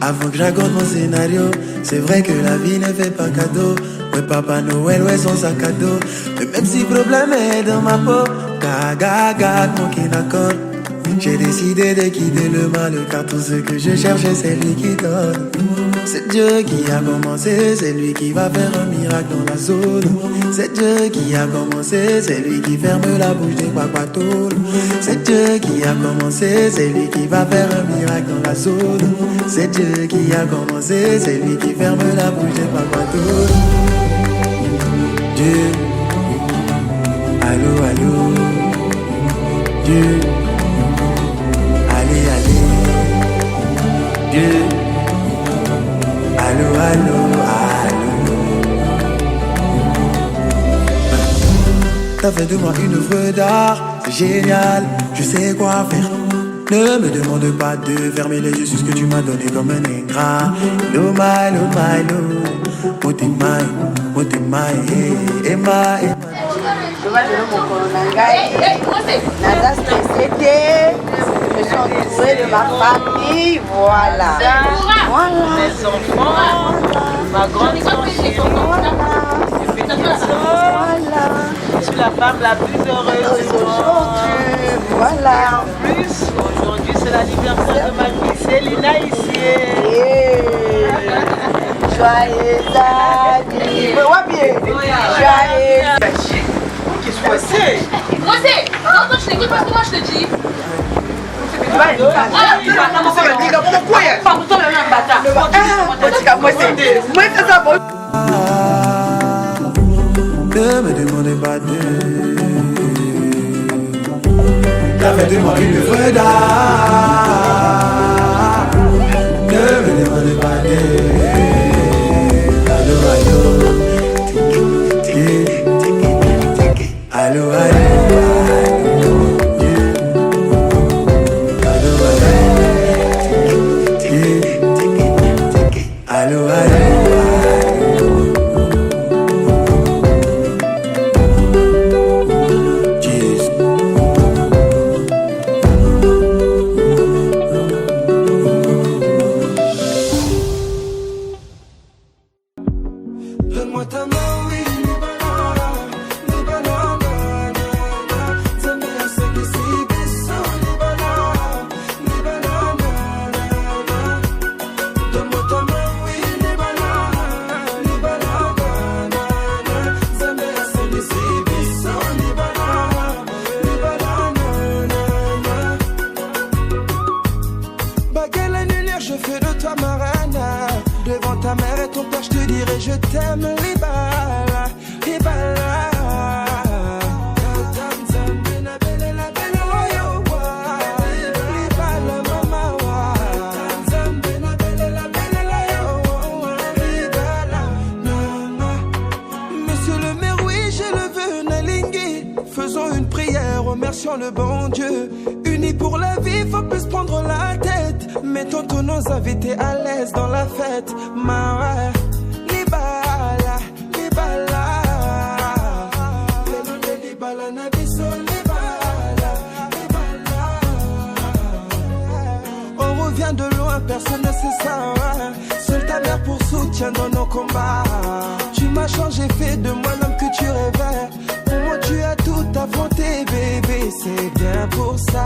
Avant que je raconte mon scénario, c'est vrai que la vie ne fait pas cadeau. Ouais, Papa Noël, ouais, son sac à dos. Mais même si le problème est dans ma peau, gaga, mon kinacol. J'ai décidé de quitter le mal, car tout ce que je cherche, c'est lui qui donne. C'est Dieu qui a commencé, c'est lui qui va faire un miracle dans la zone. C'est Dieu qui a commencé, c'est lui qui ferme la bouche des papatoules. C'est Dieu qui a commencé, c'est lui qui va faire un miracle dans la zone. C'est Dieu qui a commencé, c'est lui qui ferme la bouche des papatoules. Dieu, allô, allô, Dieu. Allez, allez, Dieu. Allô, allô, allô. T'as fait de moi une œuvre d'art, c'est génial, je sais quoi faire. Ne me demande pas de fermer les yeux sur ce que tu m'as donné comme un ingrat. No my, no my, no. Motemai, motemai, ema, ema. Nada stressé, je suis entourée de ma famille, voilà. Mes enfants, ma grande chérie, je suis la femme la plus heureuse du monde. Voilà. Et en plus, aujourd'hui c'est l'anniversaire de ma fille Célina ici. Joyeux anniversaire. Joyeux. Qu'est-ce que c'est? Non, toi tu t'écoutes parce que moi je te dis. Ne me demandez pas de. T'as fait de moi une œuvre d'art. Ne me demandez pas de. Allô, allô. Allô, allô. Allô, allô. Remercions le bon Dieu, unis pour la vie, faut plus prendre la tête. Mettons tous nos invités à l'aise dans la fête. Ma libala, libala, libala, nabiso, libala, libala. On revient de loin, personne ne sait ça. Seule ta mère pour soutien dans nos combats. Tu m'as changé, fait de moi l'homme que tu rêvais. Pour moi tu as tout affronté, bébé, c'est bien pour ça.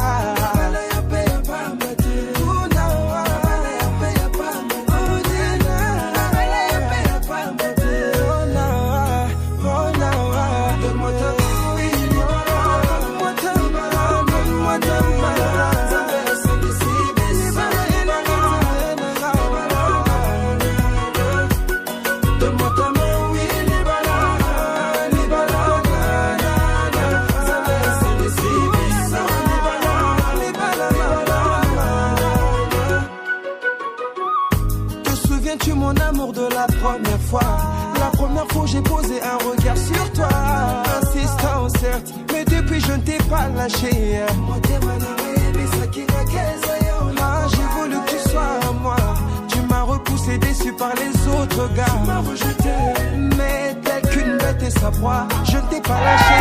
La première fois j'ai posé un regard sur toi, insistant certes, mais depuis je ne t'ai pas lâché. Ah, j'ai voulu que tu sois à moi. Tu m'as repoussé déçu par les autres gars. Tu m'as rejeté, mais telle qu'une bête et sa proie, je ne t'ai pas lâché.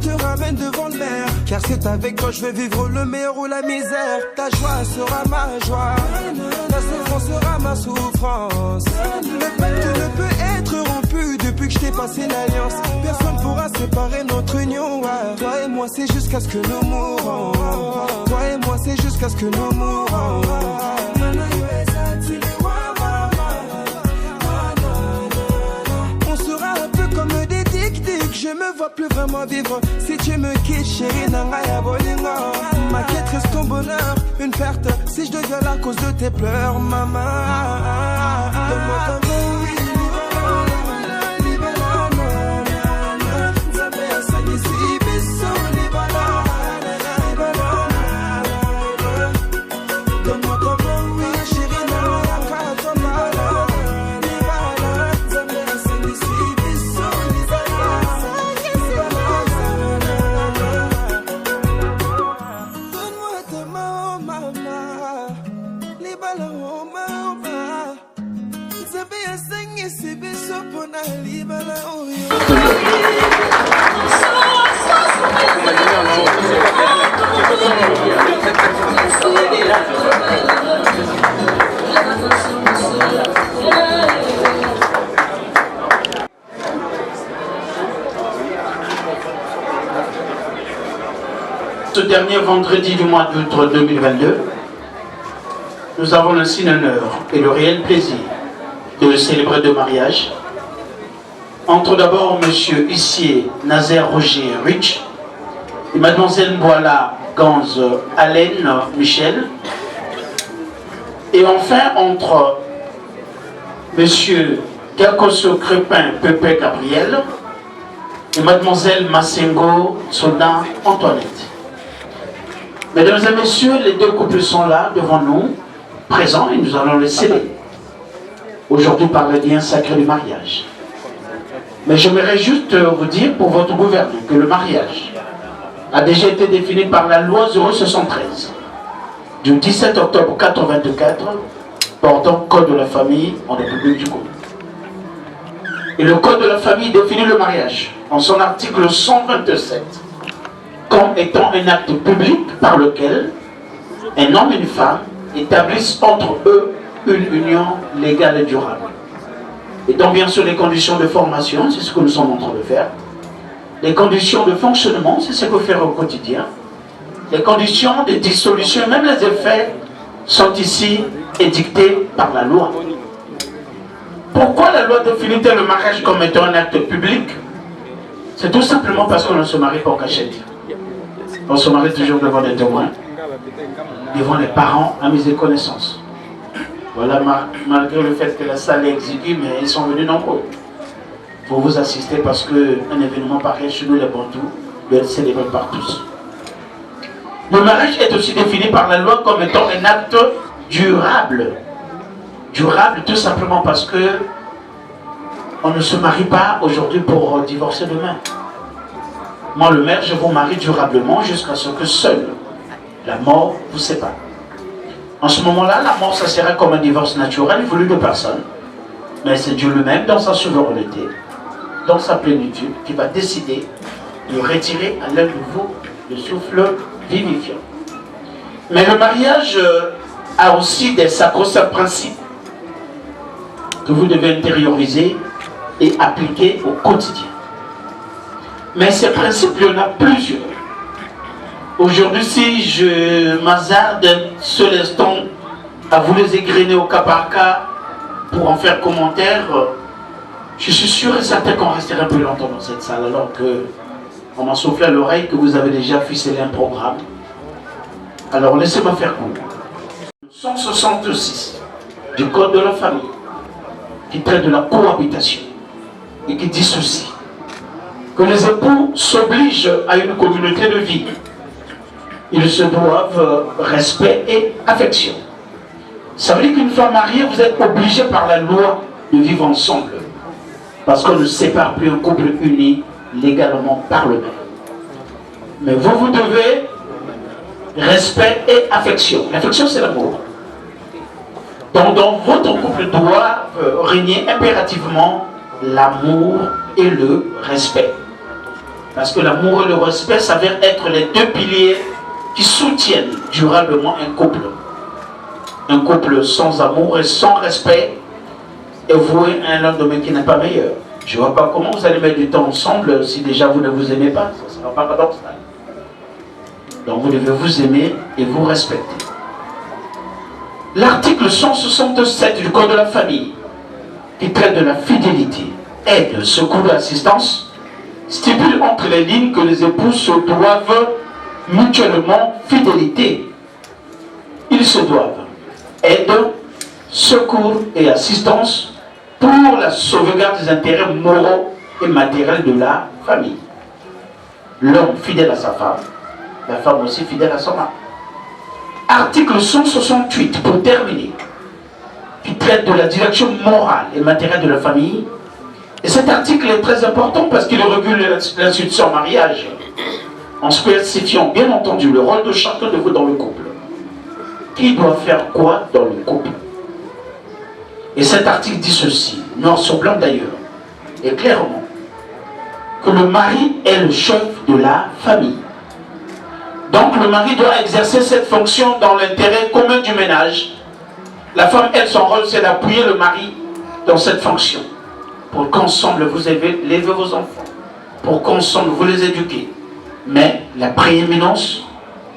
te ramène devant le maire. Car c'est avec toi je vais vivre le meilleur ou la misère. Ta joie sera ma joie, ta souffrance sera ma souffrance. Le pacte ne peut être rompu depuis que je t'ai passé l'alliance. Personne pourra séparer notre union, ouais. Toi et moi c'est jusqu'à ce que nous mourons. Toi et moi c'est jusqu'à ce que nous mourons. On sera un peu comme des tic-tic. Je me vois plus vraiment vivre si tu me quittes, chérie. Nangaya bolingo. Ma quête reste ton bonheur, une perte si je deviens la cause de tes pleurs, maman. Donne-moi ta main, oui. Ce dernier vendredi du mois d'août 2022, nous avons ainsi l'honneur et le réel plaisir de célébrer deux mariages. Entre d'abord M. Issier Nazaire Roger Rich et Mademoiselle Mboala Ganz Alain Michel. Et enfin entre M. Gakoso Crepin Pepe Gabriel et Mademoiselle Massengo Soda Antoinette. Mesdames et messieurs, les deux couples sont là devant nous, présents, et nous allons les sceller aujourd'hui par le lien sacré du mariage. Mais j'aimerais juste vous dire pour votre gouvernement que le mariage a déjà été défini par la loi 073 du 17 octobre 1984 portant Code de la famille en République du Congo. Et le Code de la famille définit le mariage en son article 127 comme étant un acte public par lequel un homme et une femme établissent entre eux une union légale et durable. Et donc bien sûr les conditions de formation, c'est ce que nous sommes en train de faire. Les conditions de fonctionnement, c'est ce que nous faisons au quotidien. Les conditions de dissolution, même les effets, sont ici édictés par la loi. Pourquoi la loi définit le mariage comme étant un acte public? C'est tout simplement parce qu'on ne se marie pas en cachette. On se marie toujours devant des témoins, devant les parents, amis et connaissances. Voilà, malgré le fait que la salle est exiguë, mais ils sont venus nombreux pour vous assister parce qu'un événement pareil chez nous, les Bantous, doit être célébré par tous. Le mariage est aussi défini par la loi comme étant un acte durable. Durable tout simplement parce que on ne se marie pas aujourd'hui pour divorcer demain. Moi, le maire, je vous marie durablement jusqu'à ce que seule la mort vous sépare. En ce moment-là, la mort, ça serait comme un divorce naturel voulu de personne. Mais c'est Dieu lui-même, dans sa souveraineté, dans sa plénitude, qui va décider de retirer à l'un de vous le souffle vivifiant. Mais le mariage a aussi des sacro-saints principes que vous devez intérioriser et appliquer au quotidien. Mais ces principes, il y en a plusieurs. Aujourd'hui, si je m'hazarde un seul instant à vous les égrener au cas par cas pour en faire commentaire, je suis sûr et certain qu'on resterait plus longtemps dans cette salle alors qu'on m'a soufflé à l'oreille que vous avez déjà ficelé un programme. Alors laissez-moi faire court. 166 du Code de la famille qui traite de la cohabitation et qui dit ceci: que les époux s'obligent à une communauté de vie. Ils se doivent respect et affection. Ça veut dire qu'une fois mariée, vous êtes obligé par la loi de vivre ensemble. Parce qu'on ne sépare plus un couple uni légalement par le même. Mais vous devez respect et affection. L'affection, c'est l'amour. Donc dans votre couple doit régner impérativement l'amour et le respect. Parce que l'amour et le respect s'avèrent être les deux piliers qui soutiennent durablement un couple. Un couple sans amour et sans respect est voué à un lendemain qui n'est pas meilleur. Je ne vois pas comment vous allez mettre du temps ensemble si déjà vous ne vous aimez pas. Ça ne sera pas paradoxal. Donc vous devez vous aimer et vous respecter. L'article 167 du Code de la famille, qui traite de la fidélité, aide, secours et assistance, stipule entre les lignes que les époux se doivent mutuellement fidélité. Ils se doivent aide, secours et assistance pour la sauvegarde des intérêts moraux et matériels de la famille. L'homme fidèle à sa femme, la femme aussi fidèle à son mari. Article 168, pour terminer, qui traite de la direction morale et matérielle de la famille. Et cet article est très important parce qu'il régule l'institution en mariage, en spécifiant bien entendu le rôle de chacun de vous dans le couple. Qui doit faire quoi dans le couple? Et cet article dit ceci, noir sur blanc d'ailleurs, et clairement, que le mari est le chef de la famille. Donc le mari doit exercer cette fonction dans l'intérêt commun du ménage. La femme, elle, son rôle, c'est d'appuyer le mari dans cette fonction. Pour qu'ensemble vous élevez vos enfants. Pour qu'ensemble vous les éduquez. Mais la prééminence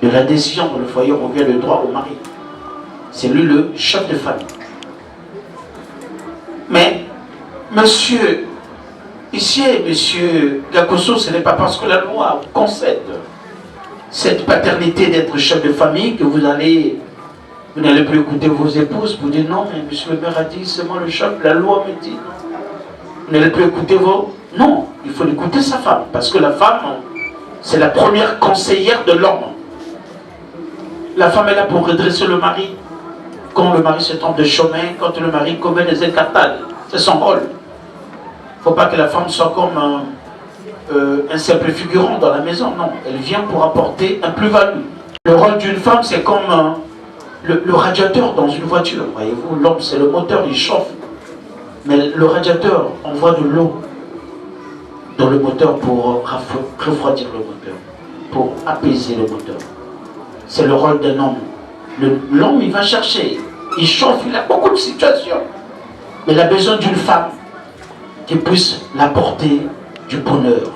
de la décision dans le foyer revient le droit au mari. C'est lui le chef de famille. Mais, monsieur Gakoso, ce n'est pas parce que la loi concède cette paternité d'être chef de famille que vous n'allez plus écouter vos épouses pour dire non, mais monsieur le maire a dit, c'est moi le chef, la loi me dit. Vous n'allez plus écouter vos... Non, il faut écouter sa femme, parce que la femme, c'est la première conseillère de l'homme. La femme est là pour redresser le mari. Quand le mari se trompe de chemin, quand le mari commet des écartades, c'est son rôle. Il ne faut pas que la femme soit comme un simple figurant dans la maison, non. Elle vient pour apporter un plus-value. Le rôle d'une femme, c'est comme le radiateur dans une voiture. Voyez-vous, l'homme, c'est le moteur, il chauffe. Mais le radiateur envoie de l'eau dans le moteur pour refroidir le moteur, pour apaiser le moteur. C'est le rôle d'un homme. L'homme, il va chercher, il chauffe, il a beaucoup de situations. Mais il a besoin d'une femme qui puisse l'apporter du bonheur,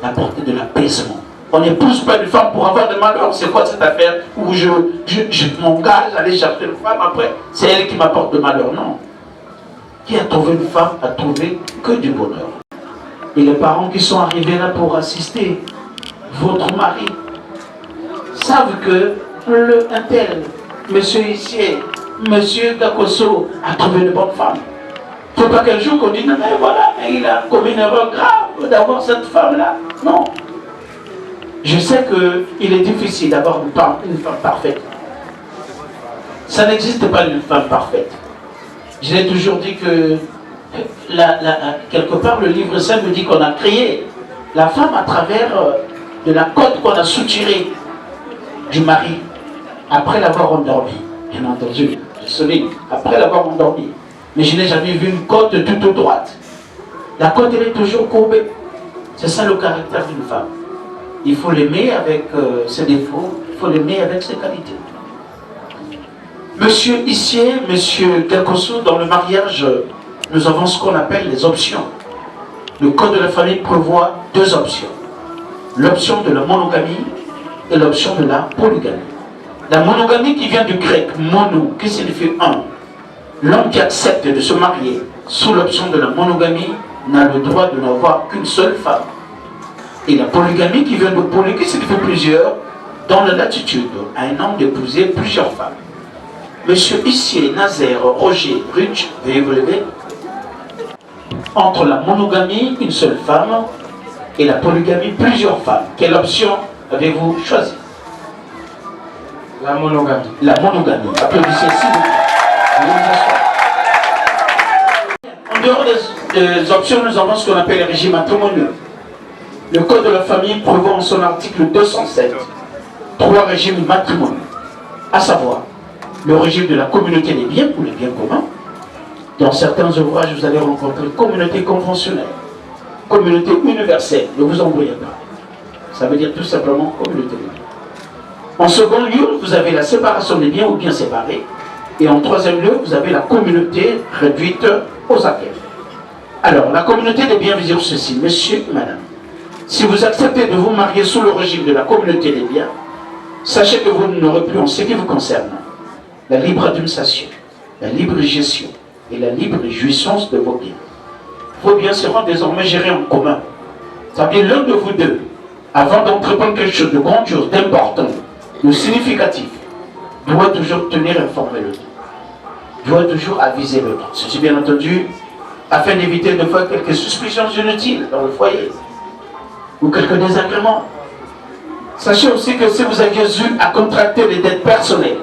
l'apporter de l'apaisement. On n'épouse pas une femme pour avoir de malheur. C'est quoi cette affaire où je m'engage à aller chercher une femme, après c'est elle qui m'apporte de malheur? Non. Qui a trouvé une femme a trouvé que du bonheur. Et les parents qui sont arrivés là pour assister votre mari savent que un tel, monsieur Issier, monsieur Gakoso a trouvé une bonne femme. Il ne faut pas qu'un jour qu'on dise, non mais voilà, mais il a commis une erreur grave d'avoir cette femme-là. Non. Je sais qu'il est difficile d'avoir une femme parfaite. Ça n'existe pas une femme parfaite. Je l'ai toujours dit que, quelque part, le livre saint me dit qu'on a créé la femme à travers de la côte qu'on a soutirée du mari, après l'avoir endormi. Bien entendu, je souligne, après l'avoir endormi. Mais je n'ai jamais vu une côte toute droite. La côte, elle est toujours courbée. C'est ça le caractère d'une femme. Il faut l'aimer avec ses défauts, il faut l'aimer avec ses qualités. Monsieur Issier, monsieur Gakoso, dans le mariage, nous avons ce qu'on appelle les options. Le code de la famille prévoit deux options. L'option de la monogamie et l'option de la polygamie. La monogamie qui vient du grec mono, qui signifie un. L'homme qui accepte de se marier sous l'option de la monogamie n'a le droit de n'avoir qu'une seule femme. Et la polygamie qui vient de poly, qui signifie plusieurs, dans la latitude à un homme d'épouser plusieurs femmes. Monsieur Issier, Nazaire, Roger, Ruch, veuillez vous lever. Entre la monogamie, une seule femme, et la polygamie, plusieurs femmes. Quelle option avez-vous choisi? La monogamie. La monogamie. Applaudissez s'il vous plaît. En dehors des options, nous avons ce qu'on appelle les régimes matrimoniaux. Le Code de la famille prévoit en son article 207 trois régimes matrimoniaux, à savoir le régime de la communauté des biens ou les biens communs. Dans certains ouvrages, vous allez rencontrer communauté conventionnelle, communauté universelle, ne vous embrouillez pas. Ça veut dire tout simplement communauté des biens. En second lieu, vous avez la séparation des biens ou biens séparés. Et en troisième lieu, vous avez la communauté réduite aux acquêts. Alors, la communauté des biens veut dire ceci, monsieur et madame. Si vous acceptez de vous marier sous le régime de la communauté des biens, sachez que vous n'aurez plus en ce qui vous concerne la libre administration, la libre gestion et la libre jouissance de vos biens. Vos biens seront désormais gérés en commun. Ça veut dire l'un de vous deux, avant d'entreprendre quelque chose de grandiose, d'important, de significatif, doit toujours tenir informé l'autre, doit toujours aviser l'autre. Ceci bien entendu, afin d'éviter de faire quelques suspicions inutiles dans le foyer, ou quelques désagréments. Sachez aussi que si vous aviez eu à contracter des dettes personnelles,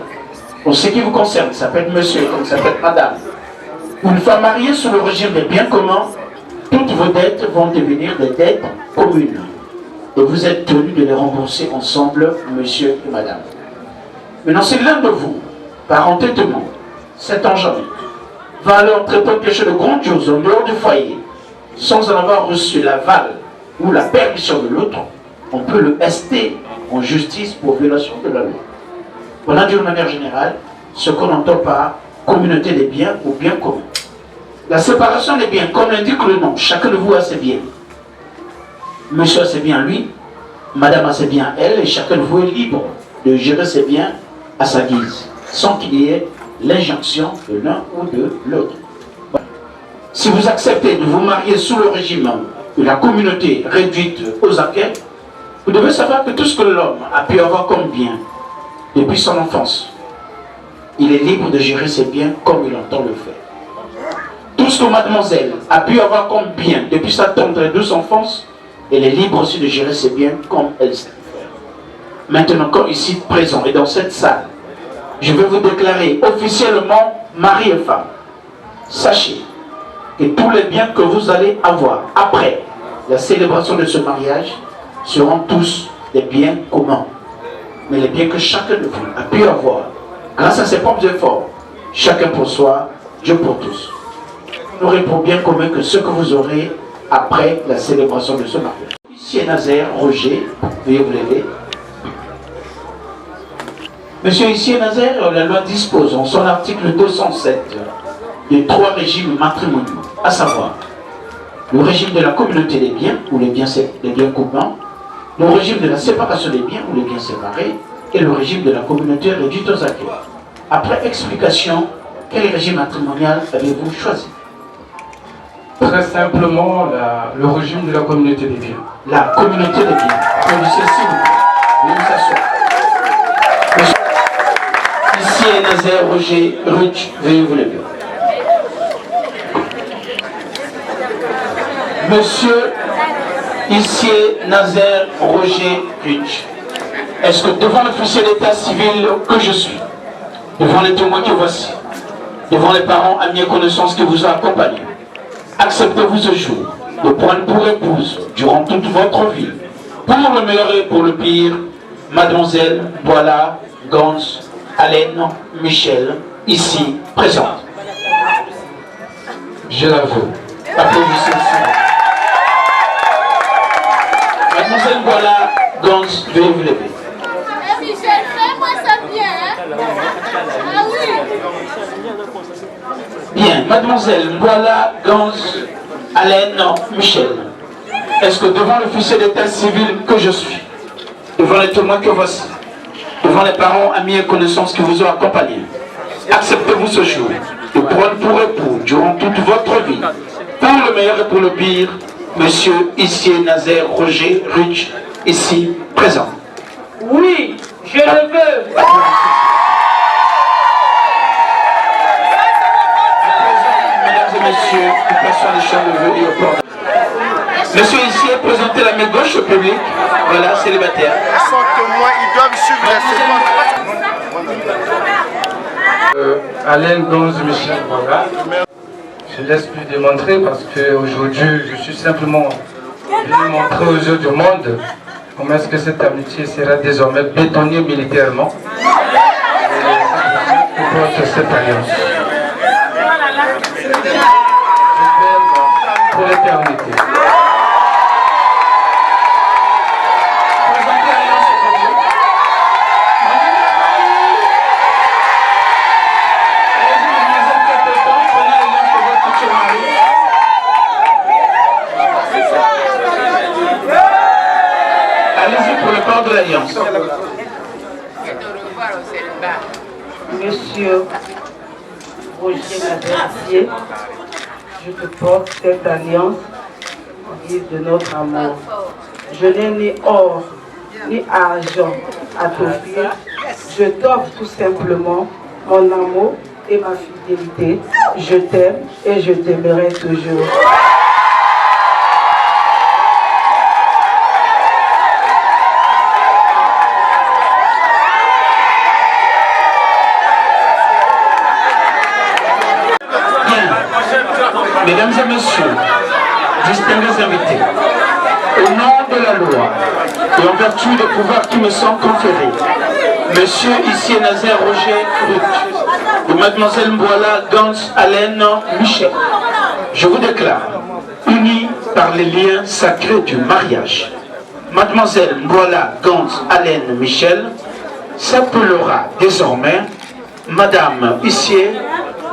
en ce qui vous concerne, ça peut être monsieur, comme ça peut être madame, ou une femme mariée sous le régime des biens communs, toutes vos dettes vont devenir des dettes communes. Et vous êtes tenus de les rembourser ensemble, monsieur et madame. Maintenant, si l'un de vous, par entêtement, cet enjeu, va alors entreprendre quelque chose de grandiose en dehors du foyer, sans en avoir reçu l'aval ou la permission de l'autre, on peut le ester en justice pour violation de la loi. Voilà d'une manière générale ce qu'on entend par communauté des biens ou biens communs. La séparation des biens, comme l'indique le nom, chacun de vous a ses biens. Monsieur a ses biens lui, madame a ses biens elle, et chacun de vous est libre de gérer ses biens à sa guise, sans qu'il y ait l'injonction de l'un ou de l'autre. Voilà. Si vous acceptez de vous marier sous le régime de la communauté réduite aux acquêts, vous devez savoir que tout ce que l'homme a pu avoir comme bien depuis son enfance, il est libre de gérer ses biens comme il entend le faire. Tout ce que mademoiselle a pu avoir comme bien depuis sa tendre et douce enfance, elle est libre aussi de gérer ses biens comme elle sait le faire. Maintenant, comme ici présent et dans cette salle, je vais vous déclarer officiellement mari et femme. Sachez que tous les biens que vous allez avoir après la célébration de ce mariage seront tous des biens communs. Mais les biens que chacun de vous a pu avoir grâce à ses propres efforts, chacun pour soi, Dieu pour tous. Vous n'aurez pour bien commun que ce que vous aurez après la célébration de ce mariage. Huissier Nazaire Roger, veuillez vous lever. Monsieur Huissier Nazaire, la loi dispose en son article 207 de 3 régimes matrimoniaux, à savoir le régime de la communauté des biens, ou les biens communs, le régime de la séparation des biens, ou les biens séparés, et le régime de la communauté réduite aux acquêts. Après explication, quel régime matrimonial avez-vous choisi? Très simplement, le régime de la communauté des biens. La communauté des biens. Applaudissez s'il vous plaît. Veuillez vous asseoir. Huissier Nazaire Roger Ruch, veuillez vous lever. Monsieur Huissier Nazaire Roger Ruch, est-ce que devant l'officier d'état civil que je suis, devant les témoins que voici, devant les parents, amis et connaissances qui vous ont accompagné, acceptez-vous ce jour de prendre pour épouse, durant toute votre vie, pour le meilleur et pour le pire, mademoiselle Boila Gans Alaine Michel, ici présente? Je l'avoue. Applaudissez aussi. Mademoiselle Boila Gans, veuillez vous lever. Michel, fais-moi ça bien, hein? Ah oui. Bien, mademoiselle Boila Gans Alaine Michel, est-ce que devant l'officier d'état civil que je suis, devant les témoins que voici, devant les parents, amis et connaissances qui vous ont accompagné, acceptez-vous ce jour de prendre pour époux durant toute votre vie, pour le meilleur et pour le pire, monsieur Huissier Nazaire Roger Ruch, ici présent? Oui, je le veux. Mesdames et messieurs, nous passons à l'échange de vœux et au port. Monsieur ici, présentez la main gauche au public. Voilà, célibataire. Ils sont témoins, ils doivent suivre les Alain Gonz Michel Boila. Je laisse plus démontrer parce qu'aujourd'hui, je suis simplement venu montrer aux yeux du monde comment est-ce que cette amitié sera désormais bétonnée militairement pour cette alliance. Pour l'éternité. alliance. Monsieur Roger Nazaire, je te porte cette alliance en guise de notre amour. Je n'ai ni or ni argent à t'offrir. Je t'offre tout simplement mon amour et ma fidélité. Je t'aime et je t'aimerai toujours. Mesdames et messieurs, distingués invités, au nom de la loi et en vertu des pouvoirs qui me sont conférés, Monsieur Issier Nazaire Roger Ruth et Mademoiselle Mboala Gans Alain Michel, je vous déclare unis par les liens sacrés du mariage. Mademoiselle Mboala Gans Alain Michel s'appellera désormais Madame Issier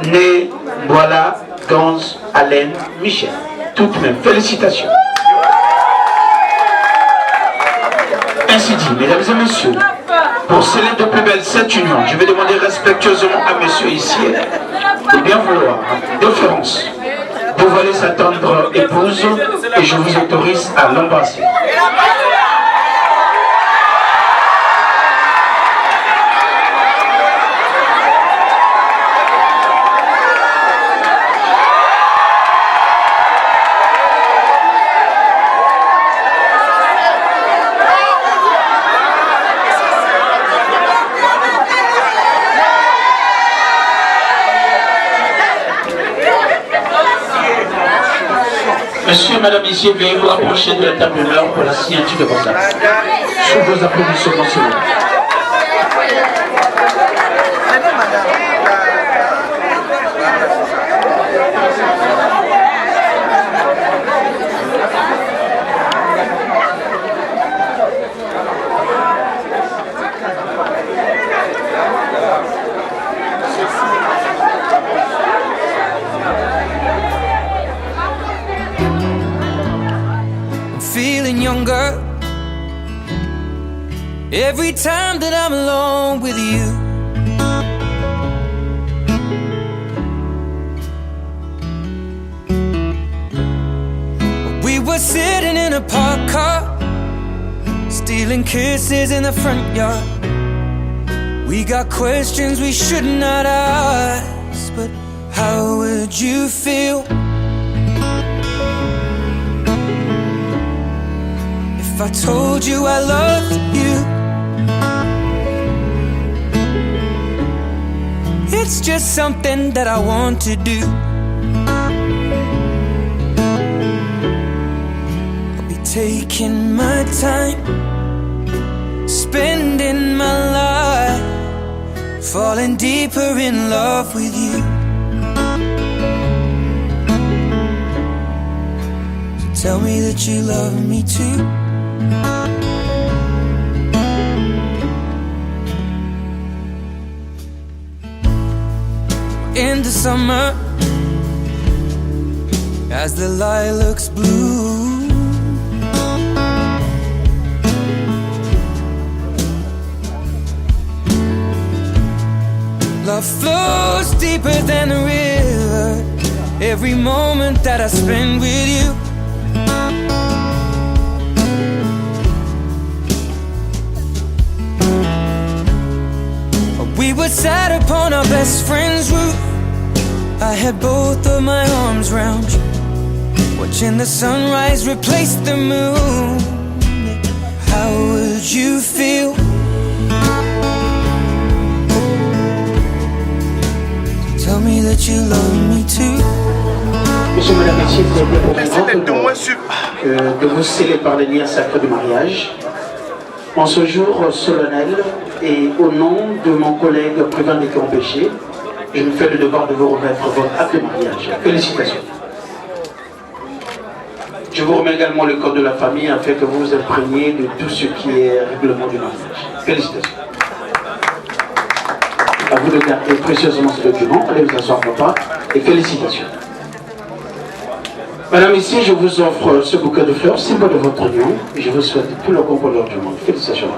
née Mboala Gans Alain Michel. Toutes mes félicitations. Ainsi dit, mesdames et messieurs, pour sceller de plus belle cette union, je vais demander respectueusement à monsieur Issier de bien vouloir, déférence, dévoiler sa tendre épouse et je vous autorise à l'embrasser. Monsieur et Madame Issier, veuillez vous rapprocher de la table d'honneur pour la signature de vos actes. Sous vos applaudissements, s'il vous plaît. Feeling younger every time that I'm alone with you. We were sitting in a parked car, stealing kisses in the front yard. We got questions we should not ask, but how would you feel if I told you I loved you? It's just something that I want to do. I'll be taking my time, spending my life, falling deeper in love with you. So tell me that you love me too. In the summer, as the lilacs bloom, love flows deeper than the river. Every moment that I spend with you, we were sat upon our best friend's roof. I had both of my arms round you, watching the sunrise replace the moon. How would you feel? Tell me that you love me too. Monsieur, Madame, Messieurs, c'est pour moi de vous sceller par les liens sacrés du mariage. En ce jour solennel et au nom de mon collègue Prévent des Péchés, je me fais le devoir de vous remettre votre acte de mariage. Félicitations. Je vous remets également le code de la famille afin que vous vous imprégniez de tout ce qui est règlement du mariage. Félicitations. À vous de garder précieusement ce document. Allez vous asseoir, papa, et félicitations. Madame, ici, je vous offre ce bouquet de fleurs, symbole de votre union, et je vous souhaite tout le bon bonheur du monde. Félicitations.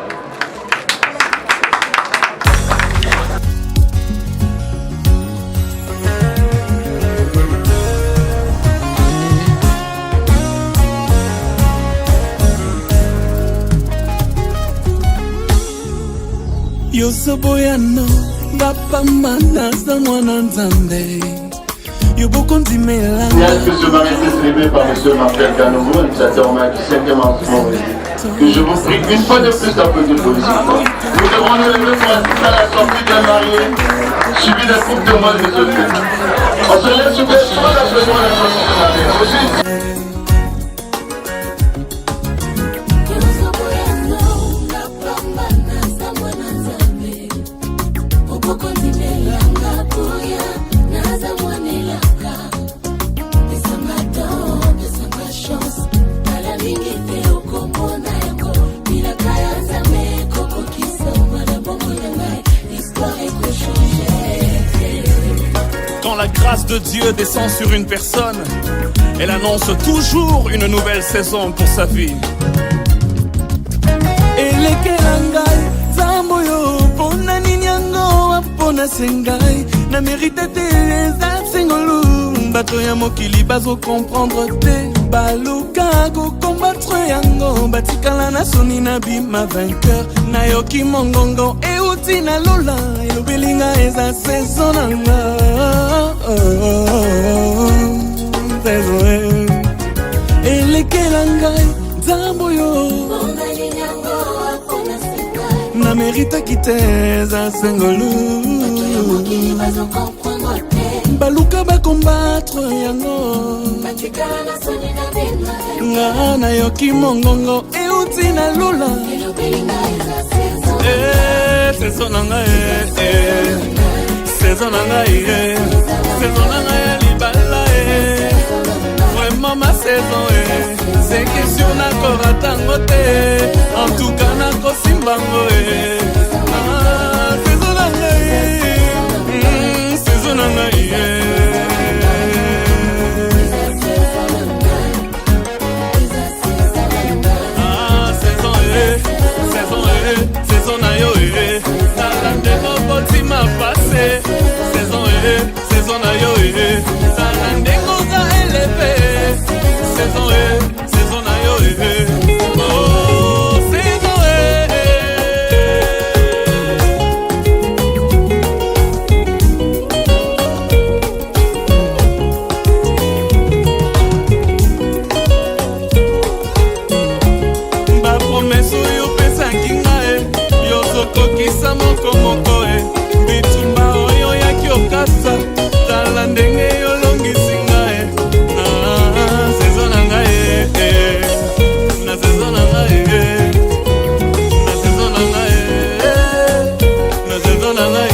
Yosoboyano, Bapamana, Zamwana Nzambe. Bien que ce mariage est célébré par M. Marcel Canovo, initiateur au du 5e arrondissement, que je vous prie une fois de plus d'applaudir pour le suivant. Nous devrons nous lever pour assister à la sortie d'un marié, suivi d'un couple de mois de secret. On se lève sous belle chose à besoin de la sortie de mariée. Quand la grâce de Dieu descend sur une personne, elle annonce toujours une nouvelle saison pour sa vie. Na mérite te eza sengolu bato ya mokili bazo comprendre te baluka ko combattre yango batikala na soni na bima vainqueur na yoki mongongo euti na lola elobelinga eza saison nanga saison elekela ngai nzambo yo na mérite kiteza sengolu baluka ba combattre yango nga na yoki mongongo euti na lula saison nanga saison nanga saison nanga ya libala vraiment ma saison c'est question nakora tango te en tout cas nakosimbango saison nanga saison nanga saison na yo talande mokotima pase saison na yo talande ngoza eleve saison na yo oh saison ba promesse yo pesaki ngai yo sokokisa moko moko bitumba oyo yaki okasa tala ndenge yolongisi ngai saison na ngai na saison na ngai na saison na ngai na saison na ngai na saison na ngai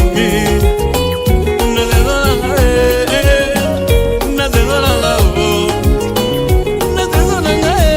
na saison na ngai na saison na ngai na saison na ngai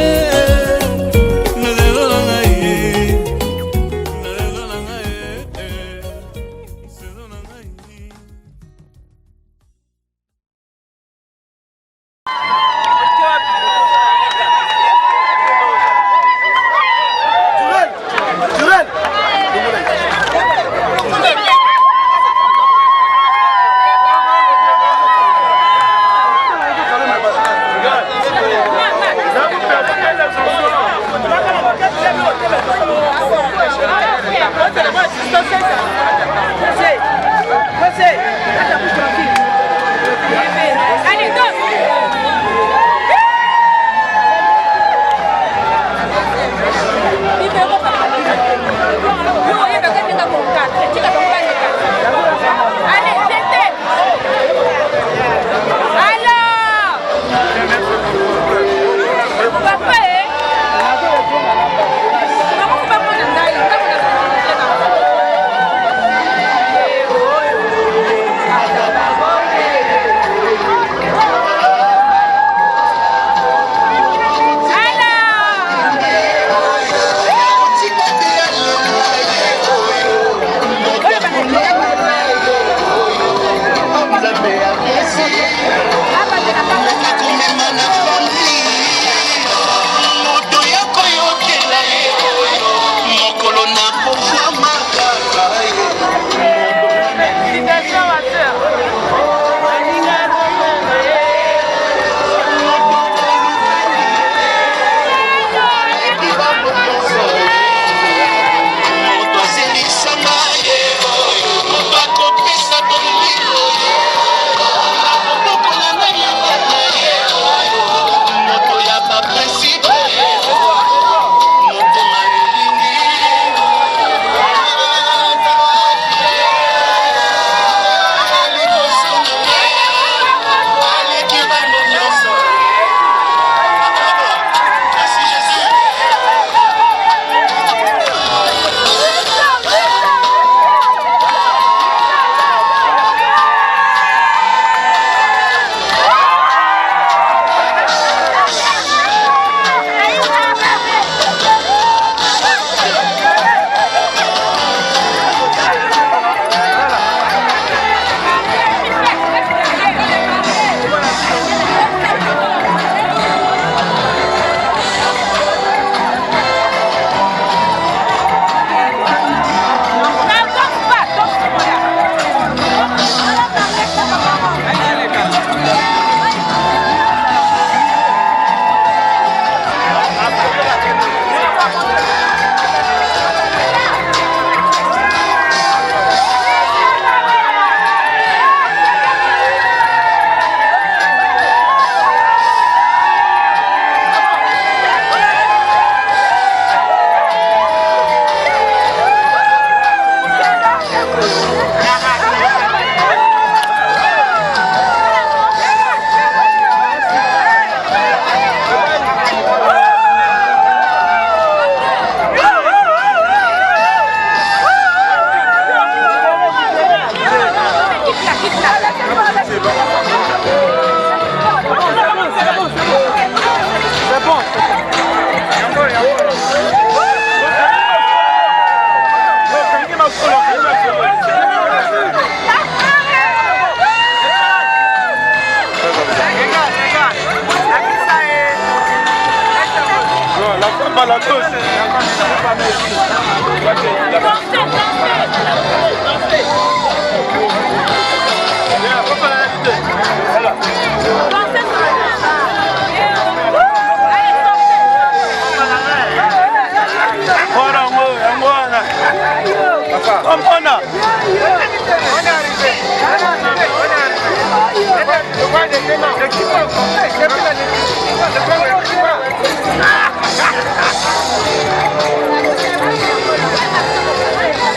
la gauche.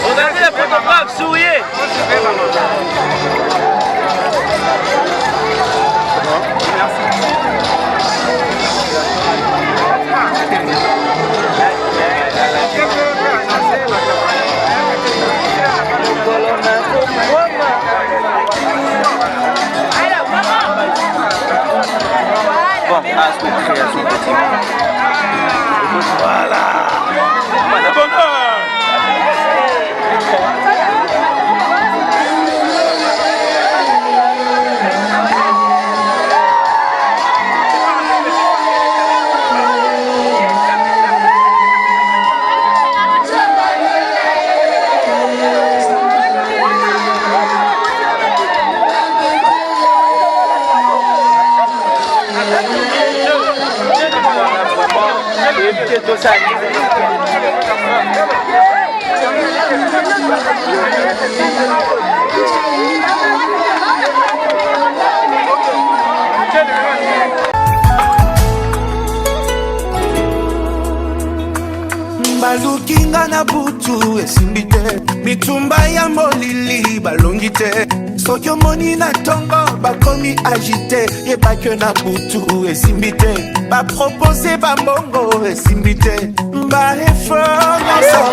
Regardez les photographes, souriez. Bon, à son petit. Voilà. balukinga na butu esimbi te bitumba ya molili balongi te soki omoni na ntongo bakomi agite yebake na butu esimbi te bapropose bambongo esimbi te baeffort nyonso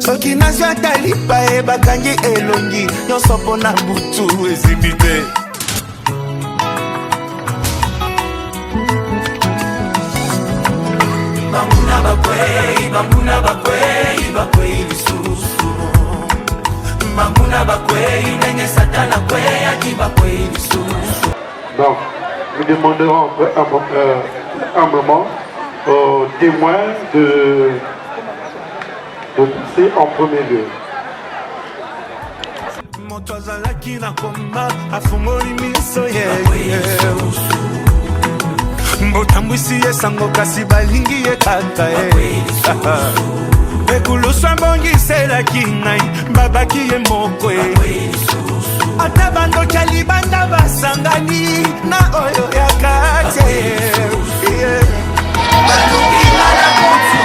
soki nazwi ata lipa ye bakangi elongi nyonso mpo na butu ezimbi te bambuna bakwei bakwei lisusu bambuna bakwei ndenge satana kweyaki bakwei lisusu. Donc nous demanderons humblement aux témoins de passer en premier lieu. moto azalaki na koma afungoli miso ye mbotambwisi esango kasi balingi ye kaka ekulusu abongiselaki ngai babaki ye moko ata bandoki ya libanda basangani na oyo ya kati balunginga na motu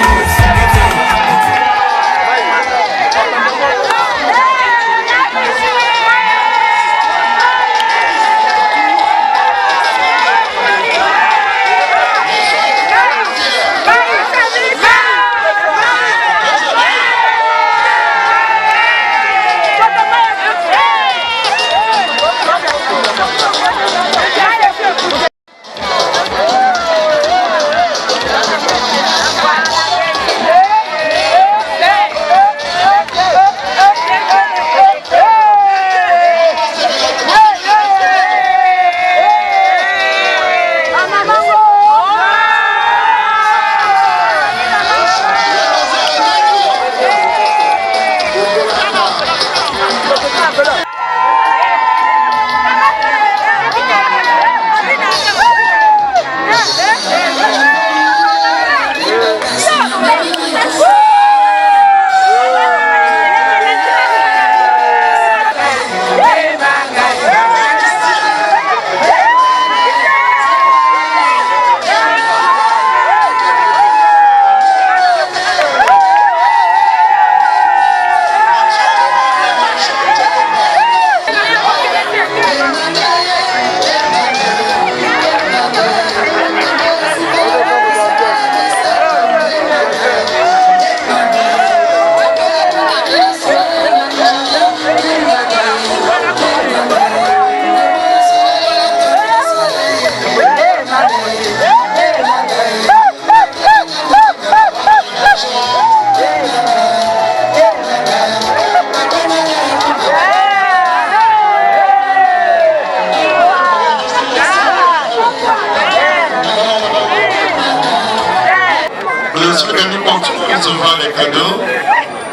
monsieur est venu partout pour recevoir les cadeaux.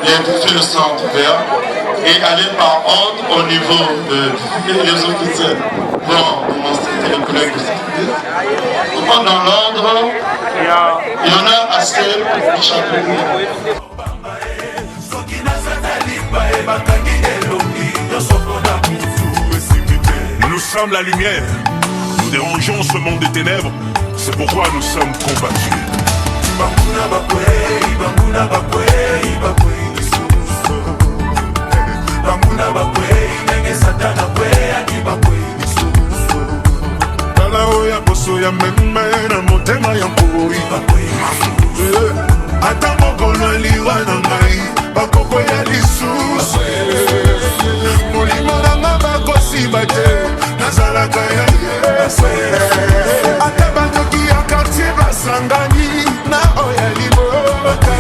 Les buffets sont ouverts et aller par ordre au niveau des officiels. Bon, c'était le collègue de sécurité. On va dans l'ordre. Il y en a assez pour chaque Nous sommes la lumière. Nous dérangeons ce monde des ténèbres. C'est pourquoi nous sommes combattus. Ya meme na motema ya mpoi ata mokolo eliwa na ngai bakoko ya lisusu molimo nanga bakosiba te nazalaka ya yesu ata bandoki ya kartier basangani na oya liboka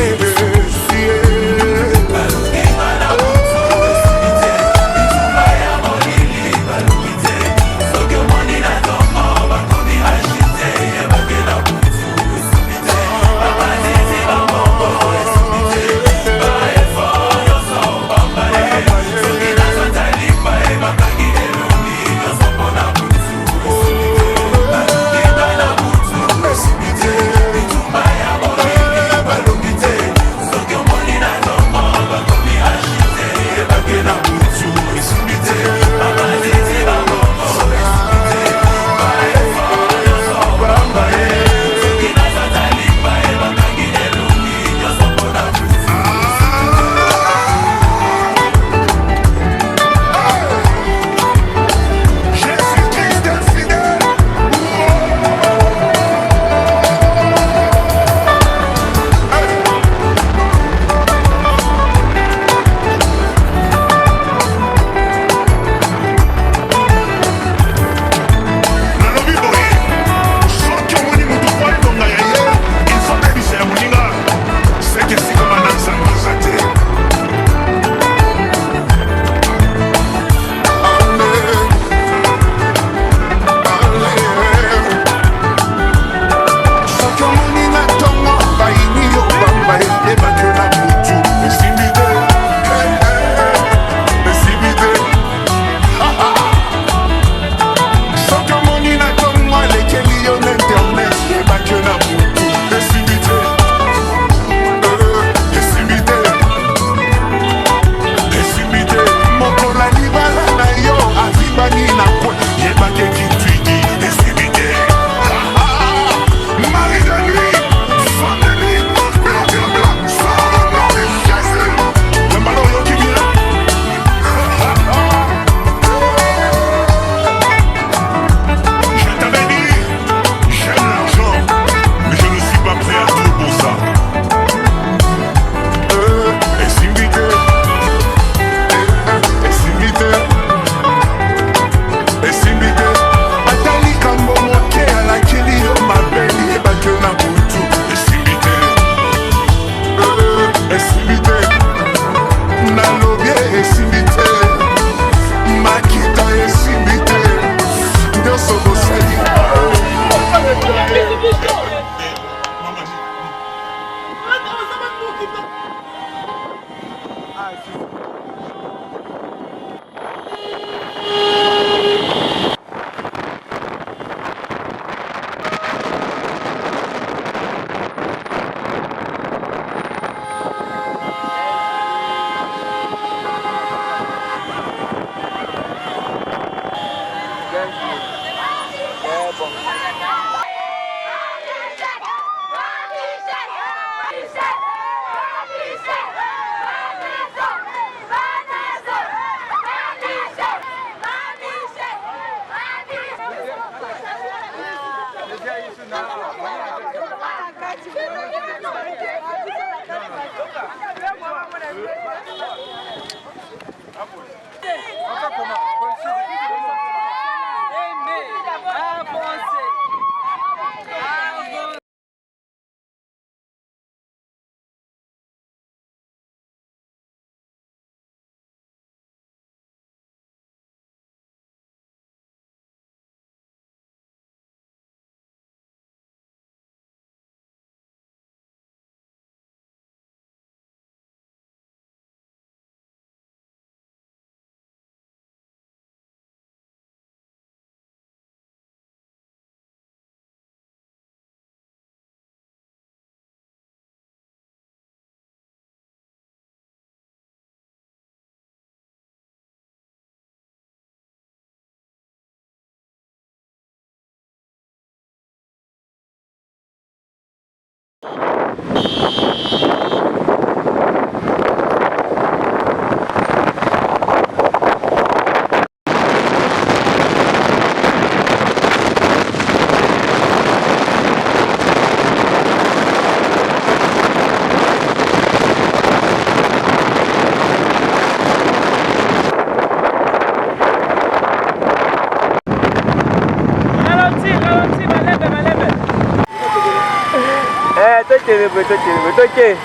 Toke.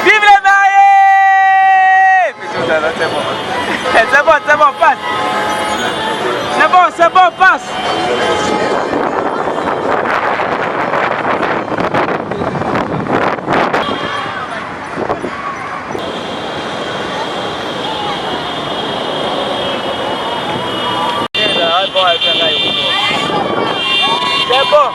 Vive les mariés! C'est bon, passe. C'est bon, passe. C'est bon. D'accord.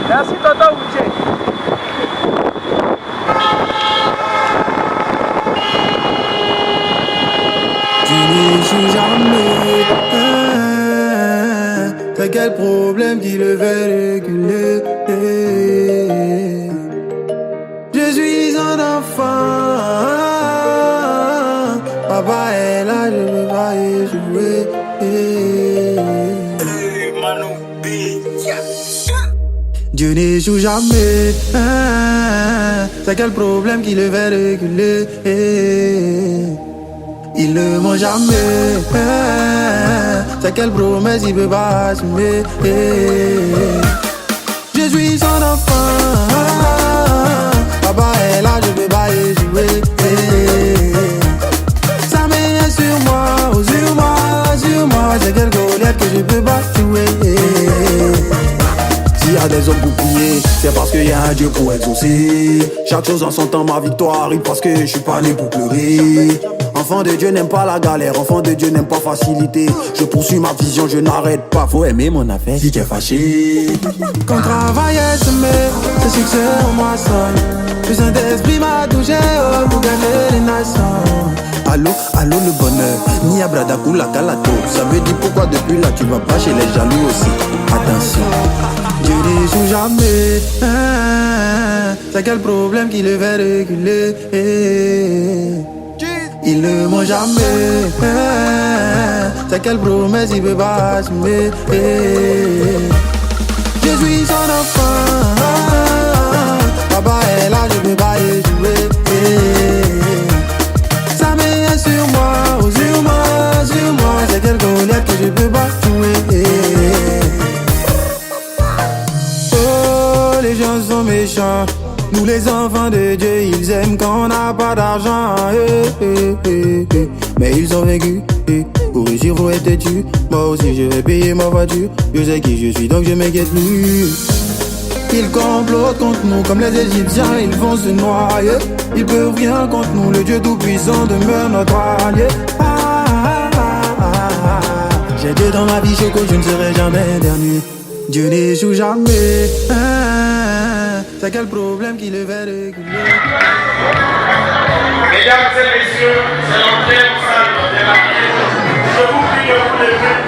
Merci tonton Routier. Tu n'échoues jamais. T'as quel problème qui le fait réguler? Je suis un enfant. Papa est là, je veux pas échouer. Dieu n'échoue jamais. C'est quel problème qui le fait reculer? Il ne ment jamais. C'est quelle promesse il peut pas assumer? Je suis son enfant. Papa est là, je peux pas échouer. Ça m'est sur moi, oh, sur moi. C'est quelle colère que je peux pas jouer. S'il y a des hommes pour prier, c'est parce qu'il y a un Dieu pour exaucer. Chaque chose en son temps, ma victoire arrive parce que je suis pas né pour pleurer. Enfant de Dieu n'aime pas la galère, enfant de Dieu n'aime pas facilité. Je poursuis ma vision, je n'arrête pas. Faut aimer mon affaire si tu es fâché. Quand travail est semé, le succès en moi sonne. Le Saint-Esprit m'a touché pour gagner les nations. Allô, le bonheur, ni abradakou la calato. Ça veut dire pourquoi depuis là tu vas pas chez les jaloux aussi. Attention, Dieu n'échoue jamais. C'est quel problème qui le fait reculer? Il ne ment jamais. C'est quelle promesse il peut pas assumer? Je suis son enfant. Papa est là, je peux pas échouer. Ça m'est sur moi, oh, sur moi. C'est quelle colère que je peux pas jouer. pas d'argent, mais ils ont vécu. Pour réussir, faut être têtu. Moi aussi, je vais payer ma voiture. Je sais qui je suis, donc je m'inquiète plus. Ils complotent contre nous comme les Égyptiens, ils vont se noyer. Ils peuvent rien contre nous, le Dieu tout-puissant demeure notre allié. J'ai Dieu dans ma vie, Choco, je ne serai jamais dernier. Dieu n'échoue jamais. C'est quel problème qui le fait réguler? Mesdames et messieurs, c'est l'entrée en salle de la pièce. Je vous prie de vous lever.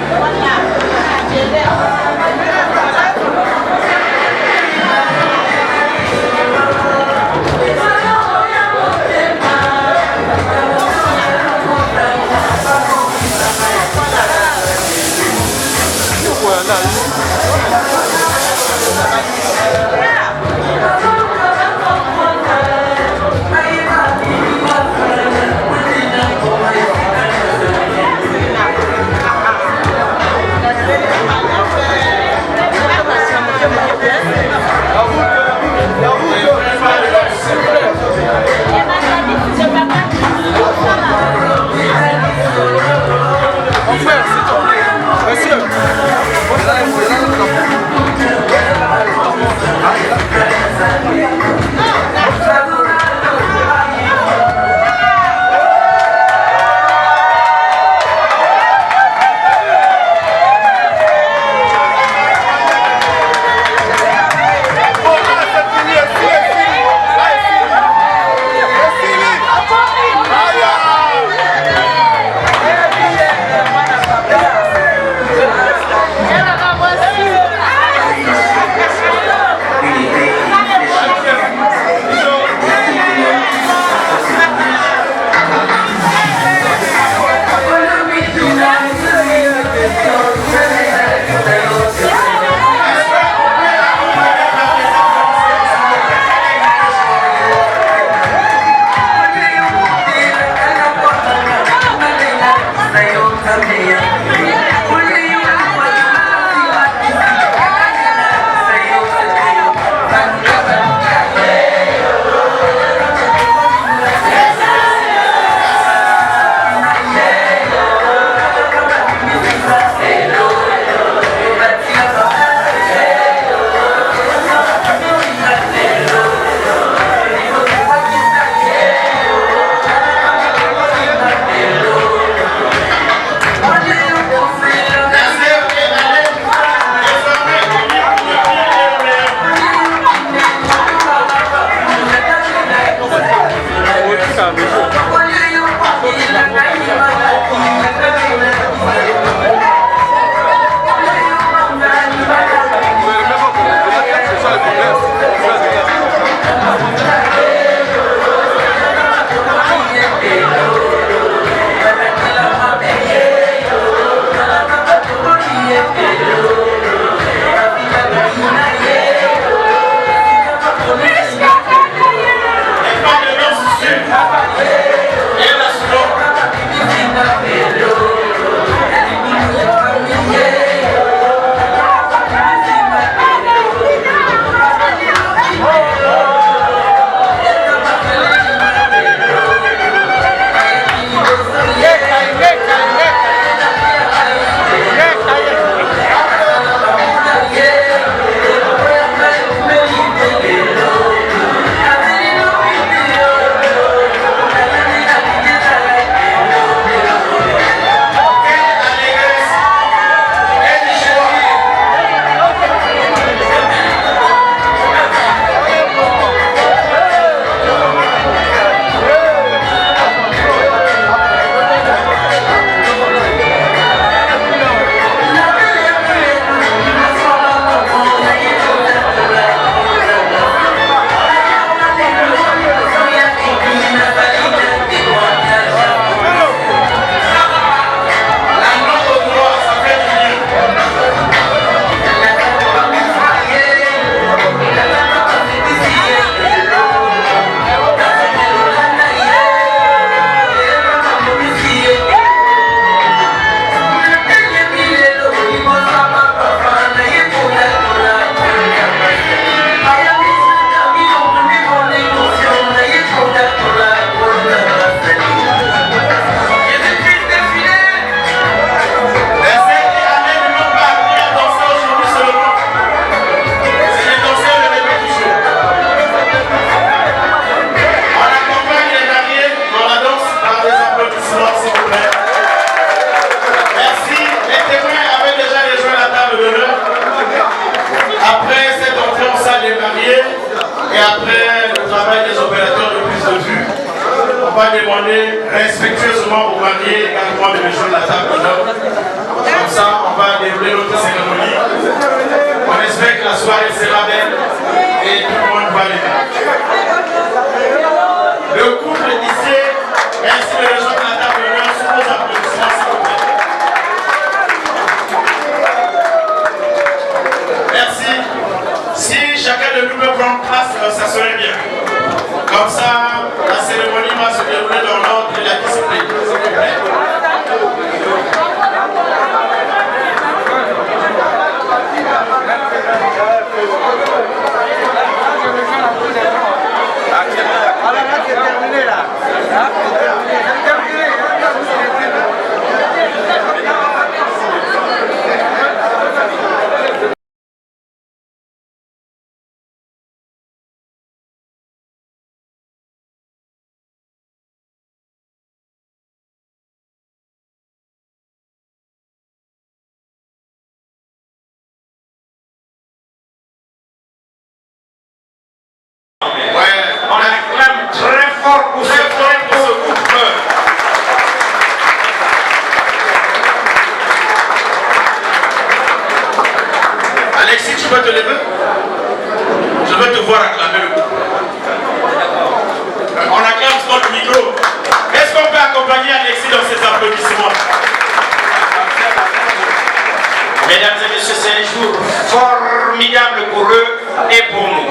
demander respectueusement aux mariés également de rejoindre la table d'honneur. Comme ça, on va dérouler notre cérémonie. On espère que la soirée sera belle et tout le monde va l'aimer. Le couple ici, merci de rejoindre la table d'honneur sous vos applaudissements, s'il vous plaît. Merci. Si chacun de nous peut prendre place, ça serait bien. Comme ça, la cérémonie va se dérouler dans l'ordre et la discipline. S'il vous plaît. C'est terminé là. On acclame très fort pour ce couple. Alexis, tu peux te lever? Je veux te voir acclamer le couple. On acclame sur le micro. Est-ce qu'on peut accompagner Alexis dans ses applaudissements? Mesdames et messieurs, c'est un jour formidable pour eux et pour nous.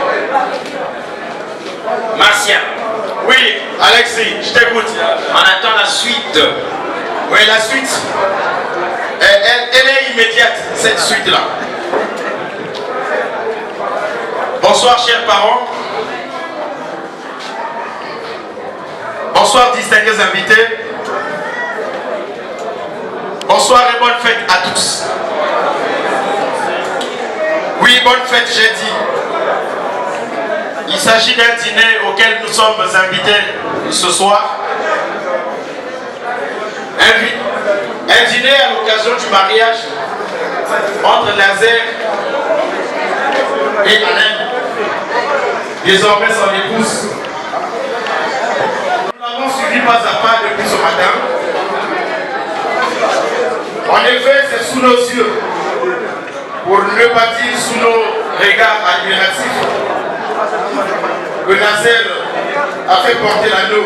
Martial. Oui, Alexis, je t'écoute. On attend la suite. Oui, la suite. Elle est immédiate, cette suite-là. Bonsoir, chers parents. Bonsoir, distingués invités. Bonsoir et bonne fête à tous. Oui, bonne fête, j'ai dit. Il s'agit d'un dîner auquel nous sommes invités ce soir. Un dîner à l'occasion du mariage entre Nazaire et Alain, désormais son épouse. Nous l'avons suivi pas à pas depuis ce matin. En effet, c'est sous nos yeux, pour ne pas dire sous nos regards admiratifs, que Nazaire a fait porter l'anneau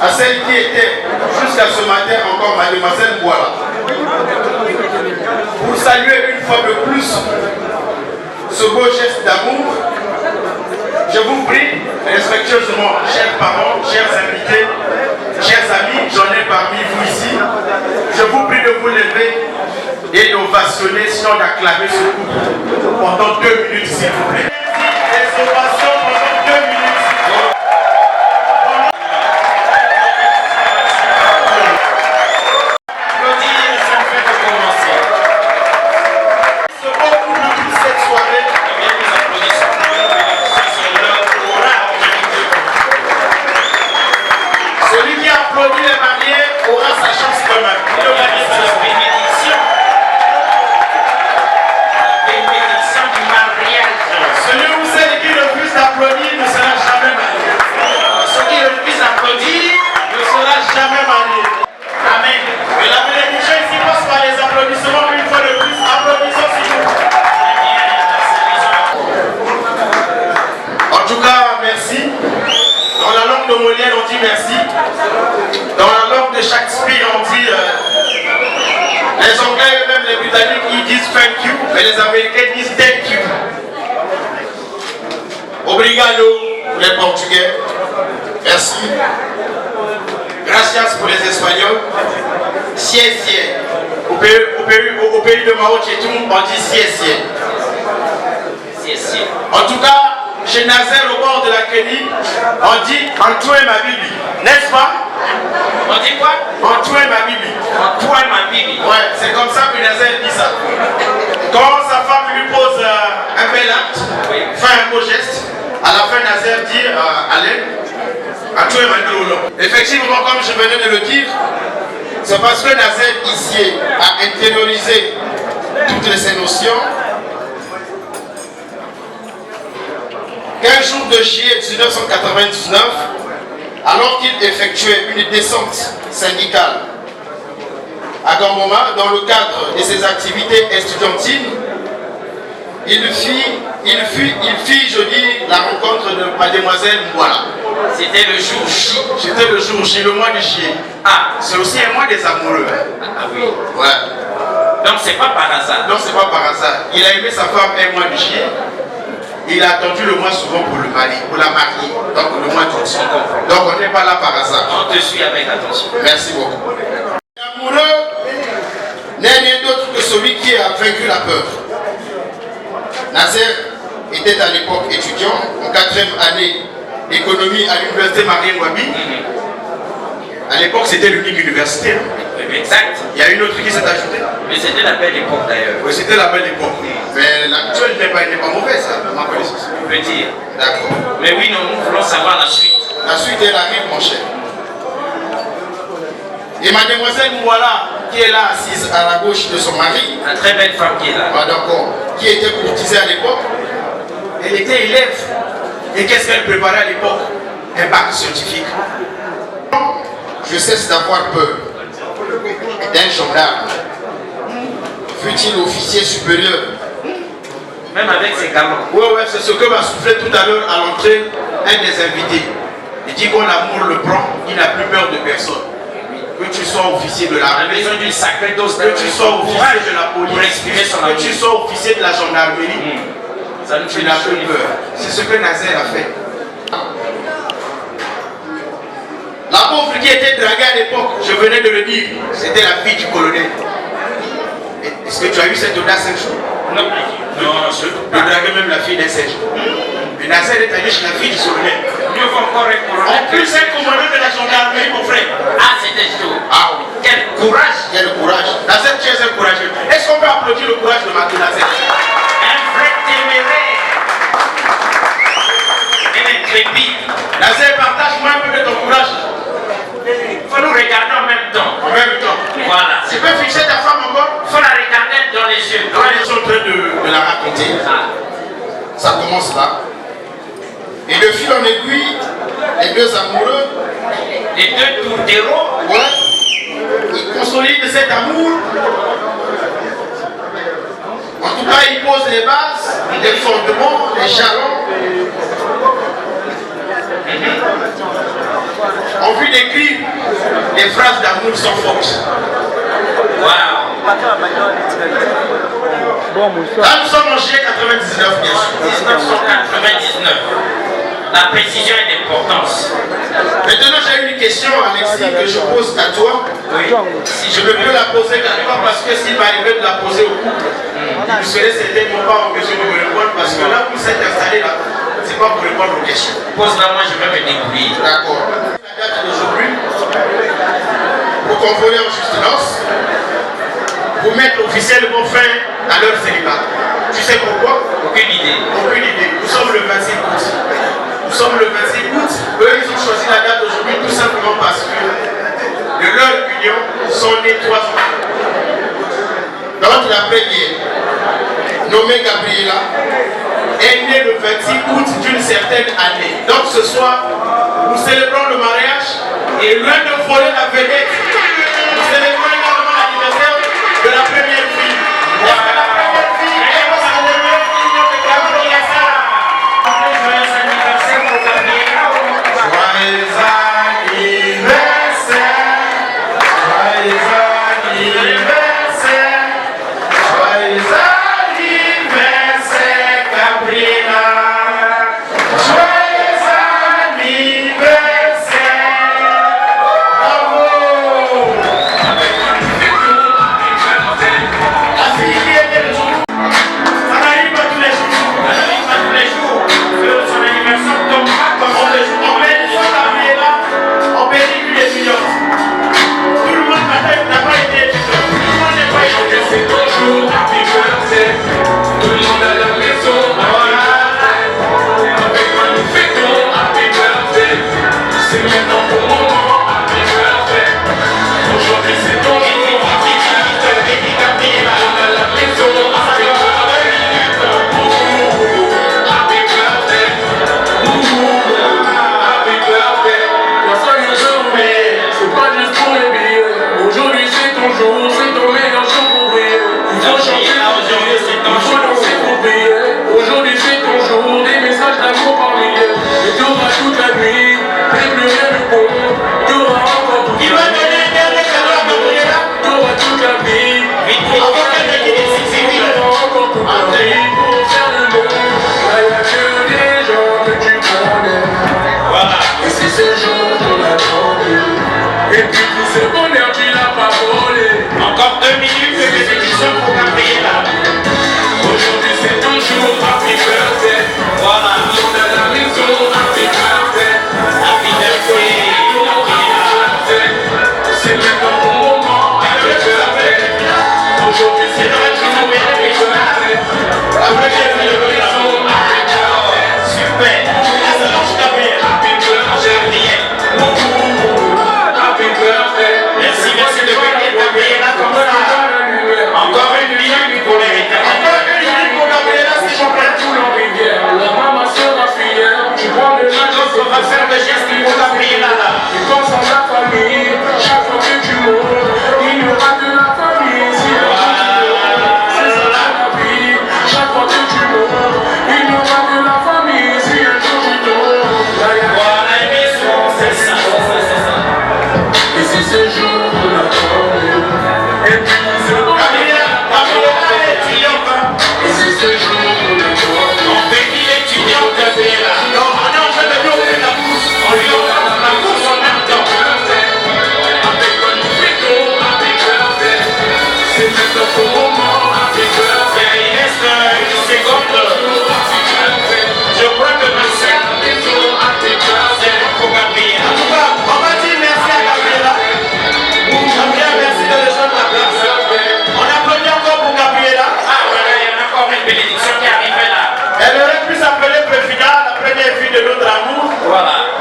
à celle qui était jusqu'à ce matin encore mademoiselle Boila. Pour saluer une fois de plus ce beau geste d'amour, je vous prie respectueusement, chers parents, chers invités, chers amis, j'en ai parmi vous ici, je vous prie de vous lever et d'ovationner, sinon d'acclamer ce couple pendant 2 minutes, s'il vous plaît. Des ovations pendant 2 minutes. Celui qui applaudit les mariés aura sa chance quand même. Il aura la bénédiction. La bénédiction du mariage. Celui ou celle qui refuse d'applaudir ne sera jamais marié. Celui qui refuse d'applaudir ne sera jamais marié. Amen. Mais la bénédiction ici passe par les applaudissements une fois de plus. Applaudissons s'il vous plaît. En tout cas, merci. Dans la langue de Molière, on dit merci. Dans la langue de Shakespeare, on dit... les Anglais et même les Britanniques, ils disent thank you. Mais les Américains disent thank you. Obrigado pour les Portugais. Merci. Gracias pour les Espagnols. Siestie. Au pays de Mao Tse-tung, on dit siestie. En tout cas, chez Nazaire, au bord de la Kenny, on dit Antoine ma bibi. N'est-ce pas? On dit quoi? Antoine ma bibi. Antoine ma bibi. Ouais, c'est comme ça que Nazaire dit ça. Quand sa femme lui pose un bel acte, fait un beau geste, à la fin Nazaire dit allez, Antoine ma bibi. Effectivement, comme je venais de le dire, c'est parce que Nazaire ici a intériorisé toutes ces notions. 15 jours de juillet 1999, alors qu'il effectuait une descente syndicale à Gamboma dans le cadre de ses activités estudiantines, il fit jeudi la rencontre de mademoiselle Mwala. C'était le jour J. C'était le jour J, le mois du J. Ah, c'est aussi un mois des amoureux. Ah oui. Ouais. Donc c'est pas par hasard. Non, c'est pas par hasard. Il a aimé sa femme un mois du J. Il a attendu le mois suivant pour le marier, pour la marier. Donc le mois d'août. Donc on n'est pas là par hasard. On te suit avec attention. Merci beaucoup. L'amoureux n'est rien d'autre que celui qui a vaincu la peur. Nazer était à l'époque étudiant en 4e année d'économie à l'université Marien-Ngouabi. À l'époque, c'était l'unique université. Exact. Il y a une autre qui s'est ajoutée. Mais c'était la belle époque d'ailleurs. Oui, c'était la belle époque. Mais l'actuelle n'est pas mauvaise, à ma connaissance. On peut dire. D'accord. Mais oui, nous voulons savoir la suite. La suite, elle arrive, mon cher. Et mademoiselle Mwala, qui est là assise à la gauche de son mari. La très belle femme qui est là. Ah, d'accord. Qui était courtisée à l'époque. Elle était élève. Et qu'est-ce qu'elle préparait à l'époque? Un bac scientifique. Je cesse d'avoir peur d'un gendarme. Fut-il officier supérieur? Même avec ses galons. Oui, c'est ce que m'a soufflé tout à l'heure à l'entrée un des invités. Il dit qu'on l'amour le prend, il n'a plus peur de personne. Que tu sois officier de l'armée, la maison d'une sacrée dose que tu sois officier de la police, pour exprimer son amour, que tu sois officier de la gendarmerie, tu n'as plus peur. C'est ce que Nazer a fait. La pauvre qui était draguée à l'époque, je venais de le dire, c'était la fille du colonel. Est-ce que tu as eu cette audace un jour? Non. Non, je draguais même la fille d'un Serge. Mais Nazer est allé chez la fille du colonel. Mieux vaut encore un colonel. En plus, un commandant de la gendarmerie, mon frère. Ah, c'était chaud. Ah oui. Quel courage. Quel courage. Nazer, tu es un courageux. Est-ce qu'on peut applaudir le courage de Nazer? Un vrai téméraire. Un intrépide. Nazer, partage-moi un peu de ton courage. Il faut nous regarder en même temps. En même temps. Voilà. Tu peux fixer ta femme encore? Il faut la regarder dans les yeux. Quand ils sont en train de la raconter, ça commence là. Et de fil en aiguille, les deux amoureux, les deux tourtereaux, ils consolident cet amour. En tout cas, ils posent les bases, les fondements, les jalons. En vue d'écrire, les phrases d'amour sont fortes. Waouh! Là, nous sommes en juillet 99, bien sûr. 1999. La précision est d'importance. Maintenant, j'ai une question, Alexis, que je pose à toi. Oui. Si je ne peux la poser quelque part, parce que s'il m'arrivait de la poser au couple, il serait certainement pas en mesure de me répondre, parce que là où vous êtes installé, là, c'est pas pour répondre aux questions. Pose-la, moi je vais me débrouiller. D'accord. La date d'aujourd'hui, pour convoler en justice, pour mettre officiellement fin à leur célibat. Tu sais pourquoi? Aucune idée. Aucune idée. Nous sommes le 26 août. Nous sommes le 26 août. Eux, ils ont choisi la date d'aujourd'hui tout simplement parce que de leur union sont nés 3 enfants. Donc la première, nommée Gabriela, est née le 26 août d'une certaine année. Donc ce soir, nous célébrons le mariage et loin de voler la vedette, nous célébrons également l'anniversaire de la première fille. Est-ce que la première fille est au célébrer l'union de Gabriela? Joyeux anniversaire pour Gabriela. Joyeux anniversaire. Joyeux anniversaire. Joyeux anniversaire, Gabriela. Joyeux anniversaire. Bravo.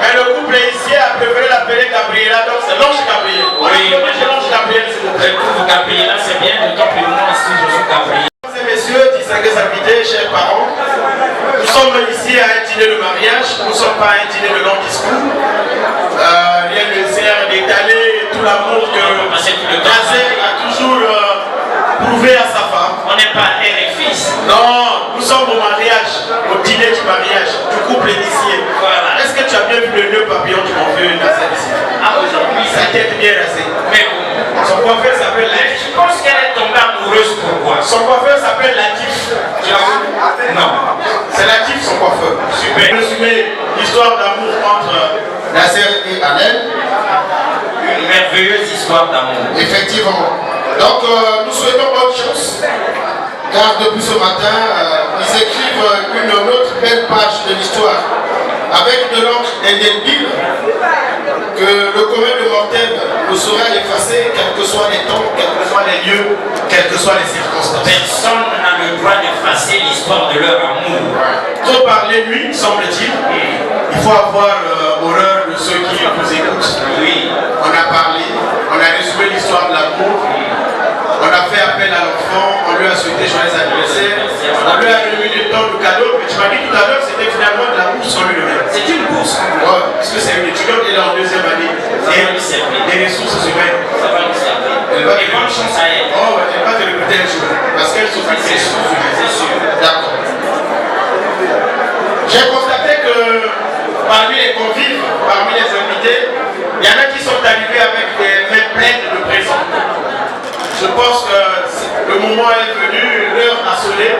Mais le couple ici a préféré l'appeler Gabriela, donc c'est l'ange Gabriel. Oui, moi j'ai l'ange Gabriel, s'il vous plaît. Pour Gabriela, c'est bien, d'autant plus moi aussi, je suis Gabriel. Mesdames et messieurs, distingués invités, chers parents, nous sommes ici à un dîner de mariage, nous ne sommes pas à un dîner de long discours. Rien ne sert d'étaler tout l'amour que Nazer a toujours prouvé à sa femme. On n'est pas père et fils. Non, nous sommes au mariage, au dîner du mariage, du couple initié. Voilà. Est-ce que tu as bien vu le nœud papillon de mon vieux Nazer ici? Ah, aujourd'hui, sa tête bien rasée. Mais son coiffeur s'appelle Latif. Je pense qu'elle est tombée amoureuse. Pourquoi? Son coiffeur s'appelle Latif. Non, c'est Latif son coiffeur. Super. Résumé l'histoire d'amour entre Nazer et Alain. Une merveilleuse histoire d'amour. Effectivement. Donc nous souhaitons bonne chance. Car depuis ce matin, ils écrivent une autre belle page de l'histoire. Avec de l'encre indélébile que le commun de mortels ne saura effacer, quels que soient les temps, quels que soient les lieux, quelles que soient les circonstances. Personne n'a le droit d'effacer l'histoire de leur amour. Trop parler, lui, semble-t-il. Il faut avoir horreur de ceux qui vous écoutent. Oui. On a parlé, on a résumé l'histoire de l'amour. On a fait appel à l'enfant, on lui a souhaité joyeux anniversaire, on lui a remis le temps de cadeau, mais tu m'as dit tout à l'heure que c'était finalement de la bourse qu'on lui donnait. C'est une bourse. Ouais, parce que c'est une étudiante, elle est en deuxième année. Des ressources humaines. Ça va lui servir. Et bonne chance à elle. Oh, elle va te répéter un jour. Parce qu'elle souffre des ressources humaines. C'est sûr. D'accord. J'ai constaté que parmi les convives, parmi les invités, il y en a qui sont arrivés avec des mains pleines de présents. Je pense que le moment est venu, l'heure a sonné.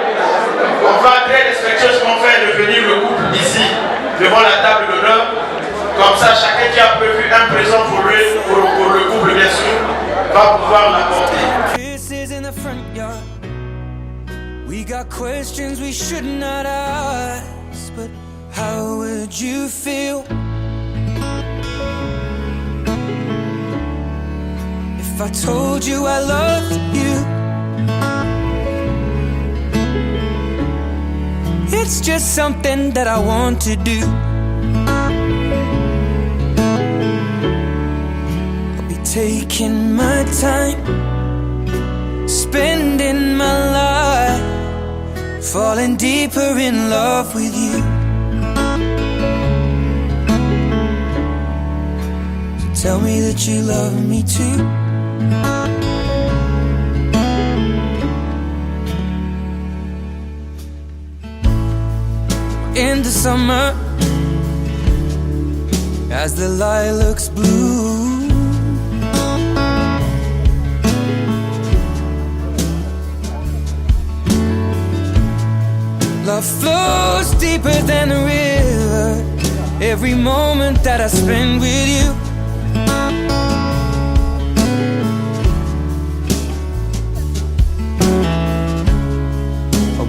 On va très respectueusement faire devenir le couple ici, devant la table d'honneur. Comme ça, chacun qui a prévu un présent pour lui, pour le couple bien sûr, va pouvoir l'apporter. We got questions we should not ask, but how would you feel if I told you I loved you? It's just something that I want to do. I'll be taking my time, spending my life, falling deeper in love with you. So tell me that you love me too. In the summer, as the lilacs bloom, love flows deeper than a river. Every moment that I spend with you,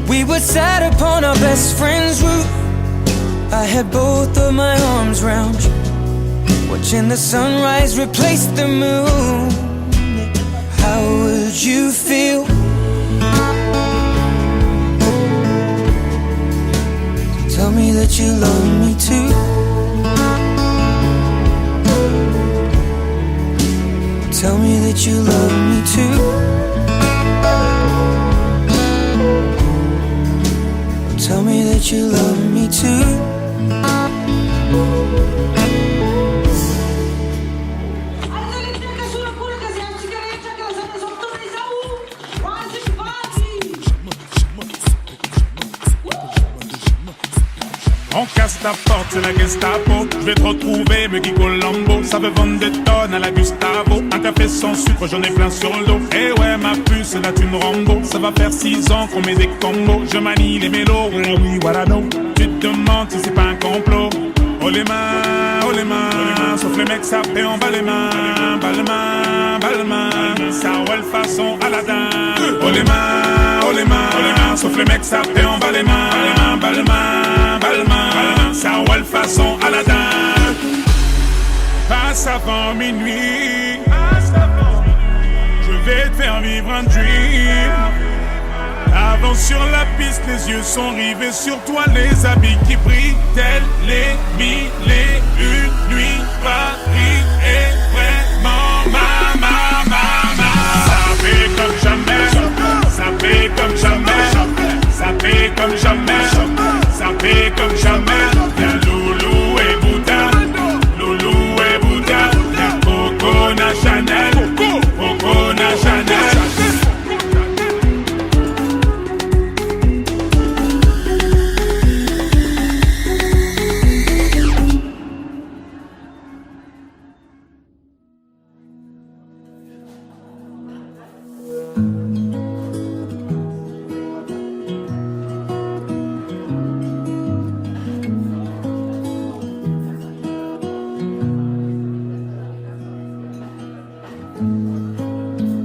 we were sat upon our best friend's roof. I had both of my arms round you, watching the sunrise replace the moon. How would you feel? Tell me that you love me too. Tell me that you love me too. Tell me that you love me too. En casse ta porte, c'est la Gestapo. Je vais te retrouver, me Guy Colombo. Ça veut vendre des tonnes à la Gustavo. Un café sans sucre, j'en ai plein sur le dos. Eh ouais, ma puce, là tu me Rambo. Ça va faire 6 ans qu'on met des combos. Je manie les mélos, oui, voilà, no. Tu te demandes si c'est pas un complot. Oh les mains, sauf les mecs ça fait en bas les mains. Bas les mains, ça roule façon Aladdin. Oh les mains, sauf les mecs ça fait en bas les mains. Bas les mains, ça roule façon Aladdin. Passe avant minuit, je vais te faire vivre un dream. Avance sur la piste, les yeux sont rivés sur toi, les habits qui brillent, tels les mille et une nuits. Paris est vraiment ma. Ça fait comme jamais, ça fait comme jamais, ça fait comme jamais, ça fait comme jamais. Y'a Loulou et Bouddha, y'a Coco na Chanel, Coco na Chanel.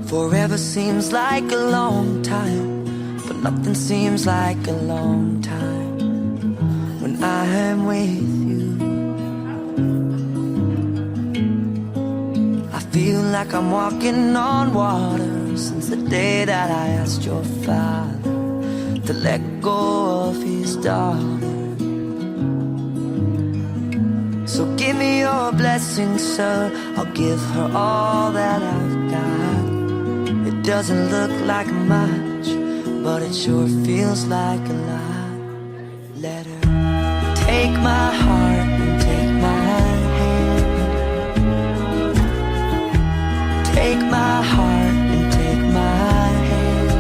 Forever seems like a long time, but nothing seems like a long time when I am with you. I feel like I'm walking on water since the day that I asked your father to let go of his daughter. So give me your blessing, sir, I'll give her all that I've got. It doesn't look like much, but it sure feels like a lot. Let her take my heart and take my hand. Take my heart and take my hand.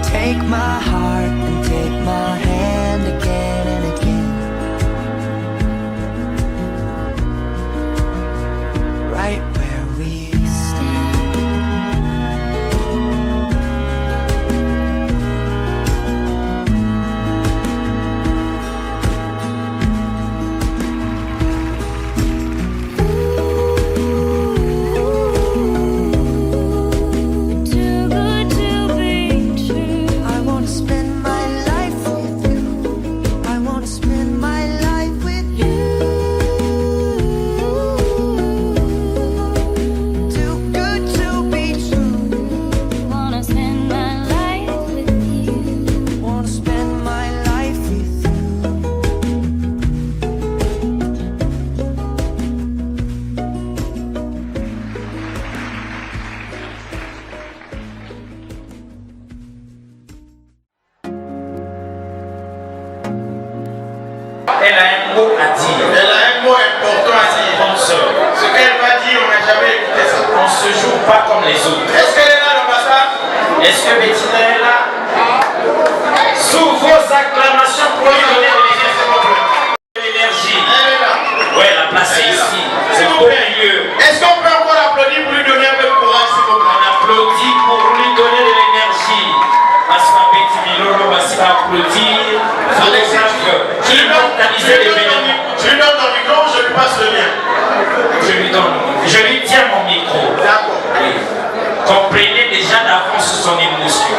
Take my heart and take my hand again and again. Right where we Elle a un mot à dire. Elle a un mot important à dire. Bonne sœur. Ce qu'elle va dire, on n'a jamais écouté ça. On ne se joue pas comme les autres. Est-ce qu'elle est là, l'ambassade? Est-ce que Bettina est là? Sous vos acclamations pour lui donner de l'énergie. Elle est là. Ouais, la place est ici. C'est un beau lieu. Est-ce qu'on peut encore applaudir pour lui donner un peu de courage, s'il vous plaît? On applaudit pour lui donner de l'énergie. Asma Betty Milolo va s'y applaudir. Je lui donne ton micro, je lui passe le mien. Je lui tiens mon micro. D'accord. Comprenez déjà d'avance son émotion.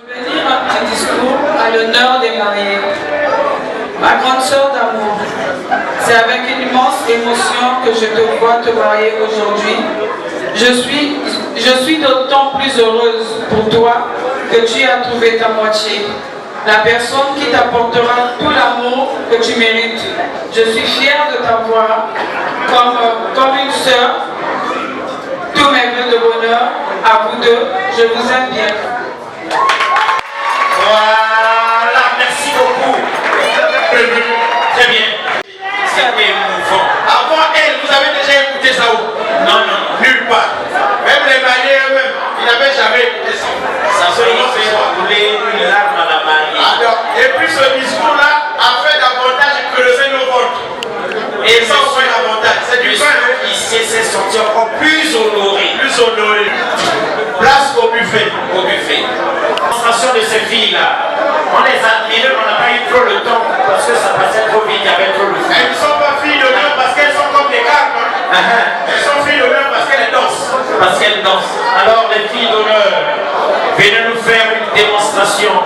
Je vais lire un petit discours à l'honneur des mariés. Ma grande sœur d'amour, c'est avec une immense émotion que je te vois te marier aujourd'hui. Je suis d'autant plus heureuse pour toi que tu as trouvé ta moitié. La personne qui t'apportera tout l'amour que tu mérites. Je suis fière de t'avoir comme une sœur. Tous mes vœux de bonheur à vous deux. Je vous aime bien. Voilà, merci beaucoup. Très bien. C'était émouvant. Avant elle, vous avez déjà écouté ça où? Non, nulle part. Même les mariés eux-mêmes, ils n'avaient jamais écouté ça. Ça se fait couler une larme à la mariée. ce discours-là a fait davantage creuser nos votes. Et ça, on fait davantage. C'est du pain. Ici, s'est senti encore plus honoré. Plus honoré. Place au buffet. Au buffet. Démonstration de ces filles-là. On les admirait, on n'a pas eu trop le temps parce que ça passait trop vite, il y avait trop de filles. Elles ne sont pas filles d'honneur parce qu'elles sont comme des carpes. Elles sont filles d'honneur parce qu'elles dansent. Parce qu'elles dansent. Alors les filles d'honneur, venez nous faire une démonstration.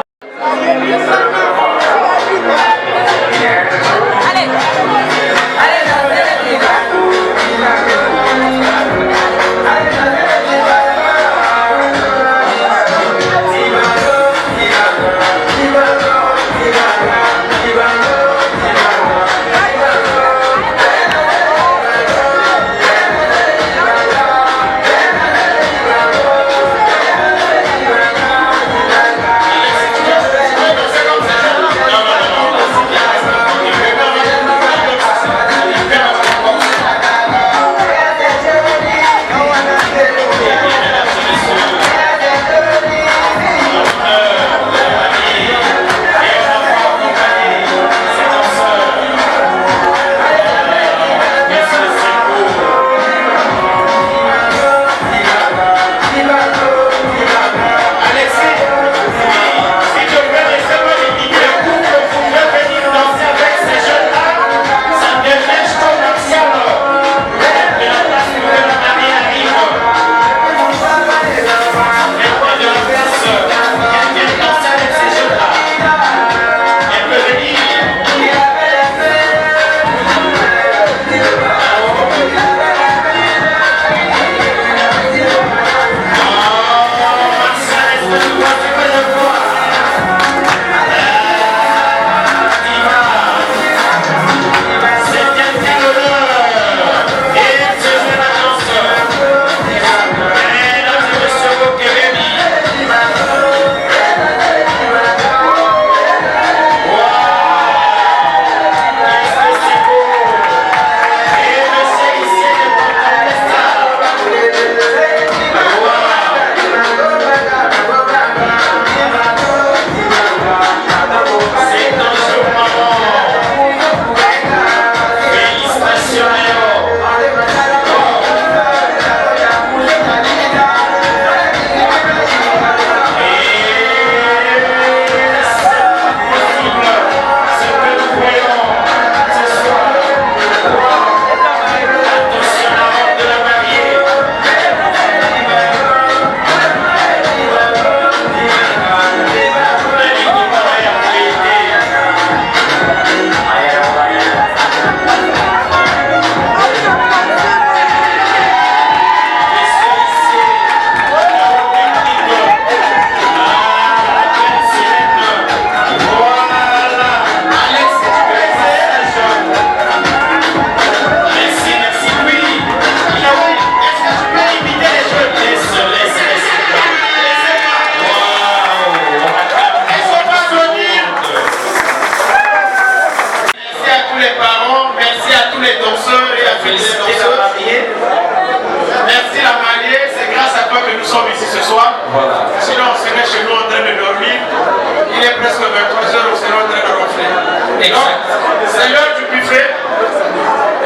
C'est l'heure du buffet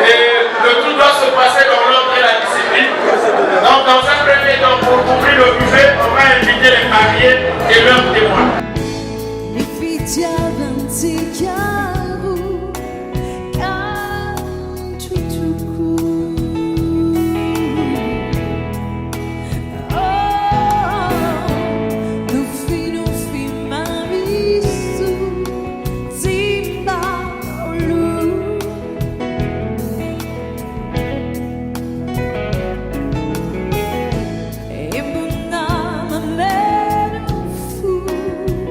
et le tout doit se passer dans l'ordre et la discipline. Donc dans un premier temps, pour couvrir le buffet, on va inviter les mariés et leurs témoins. Fool.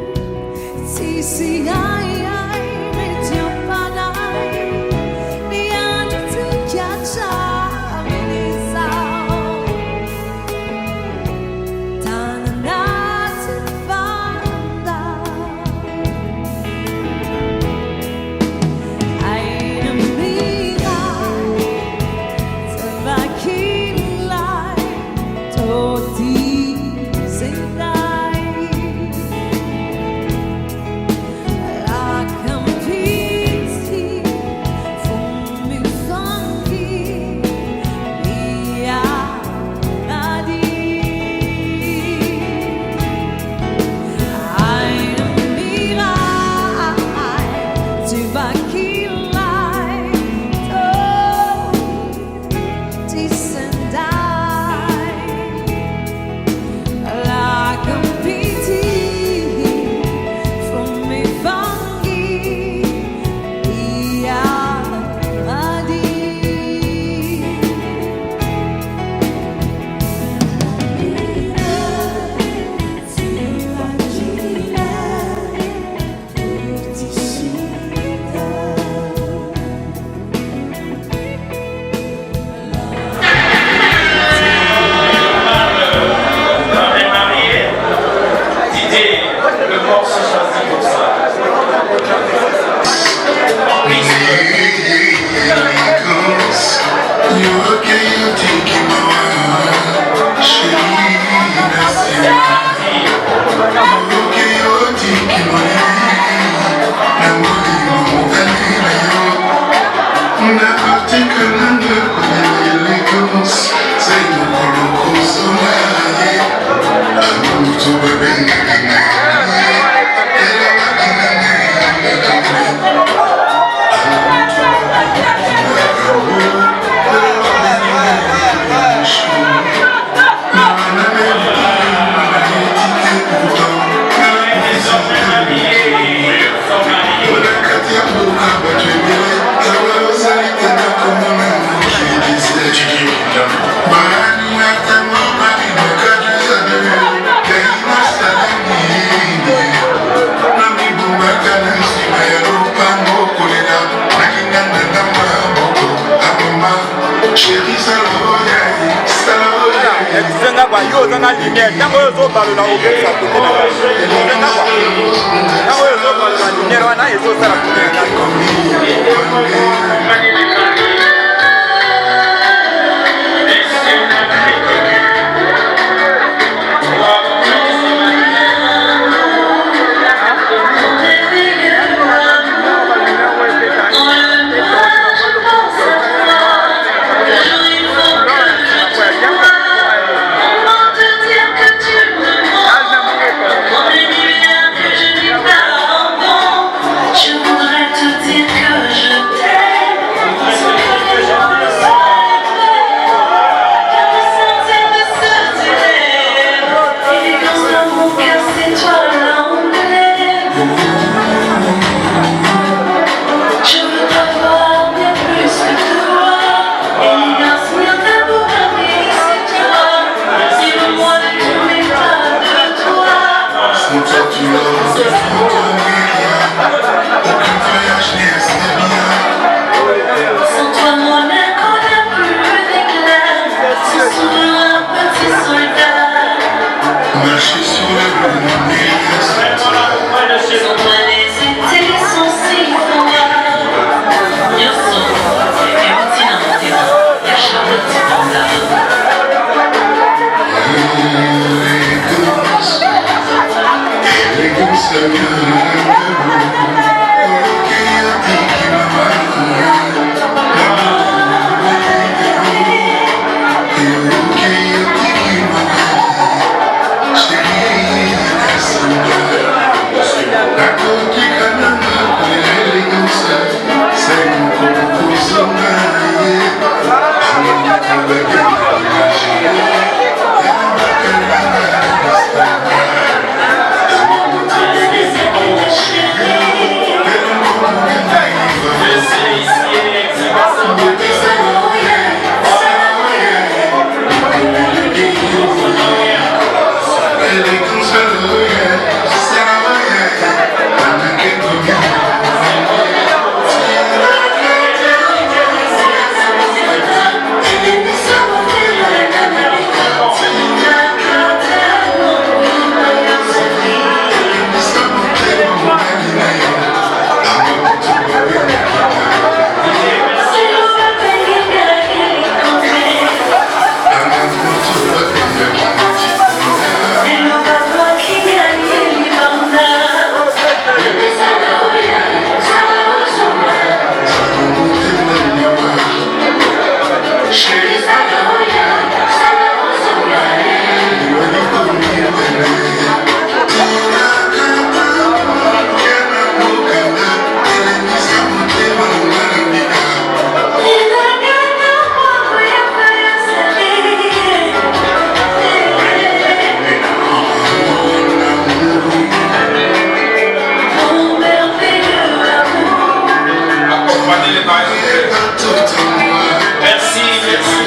Merci, merci.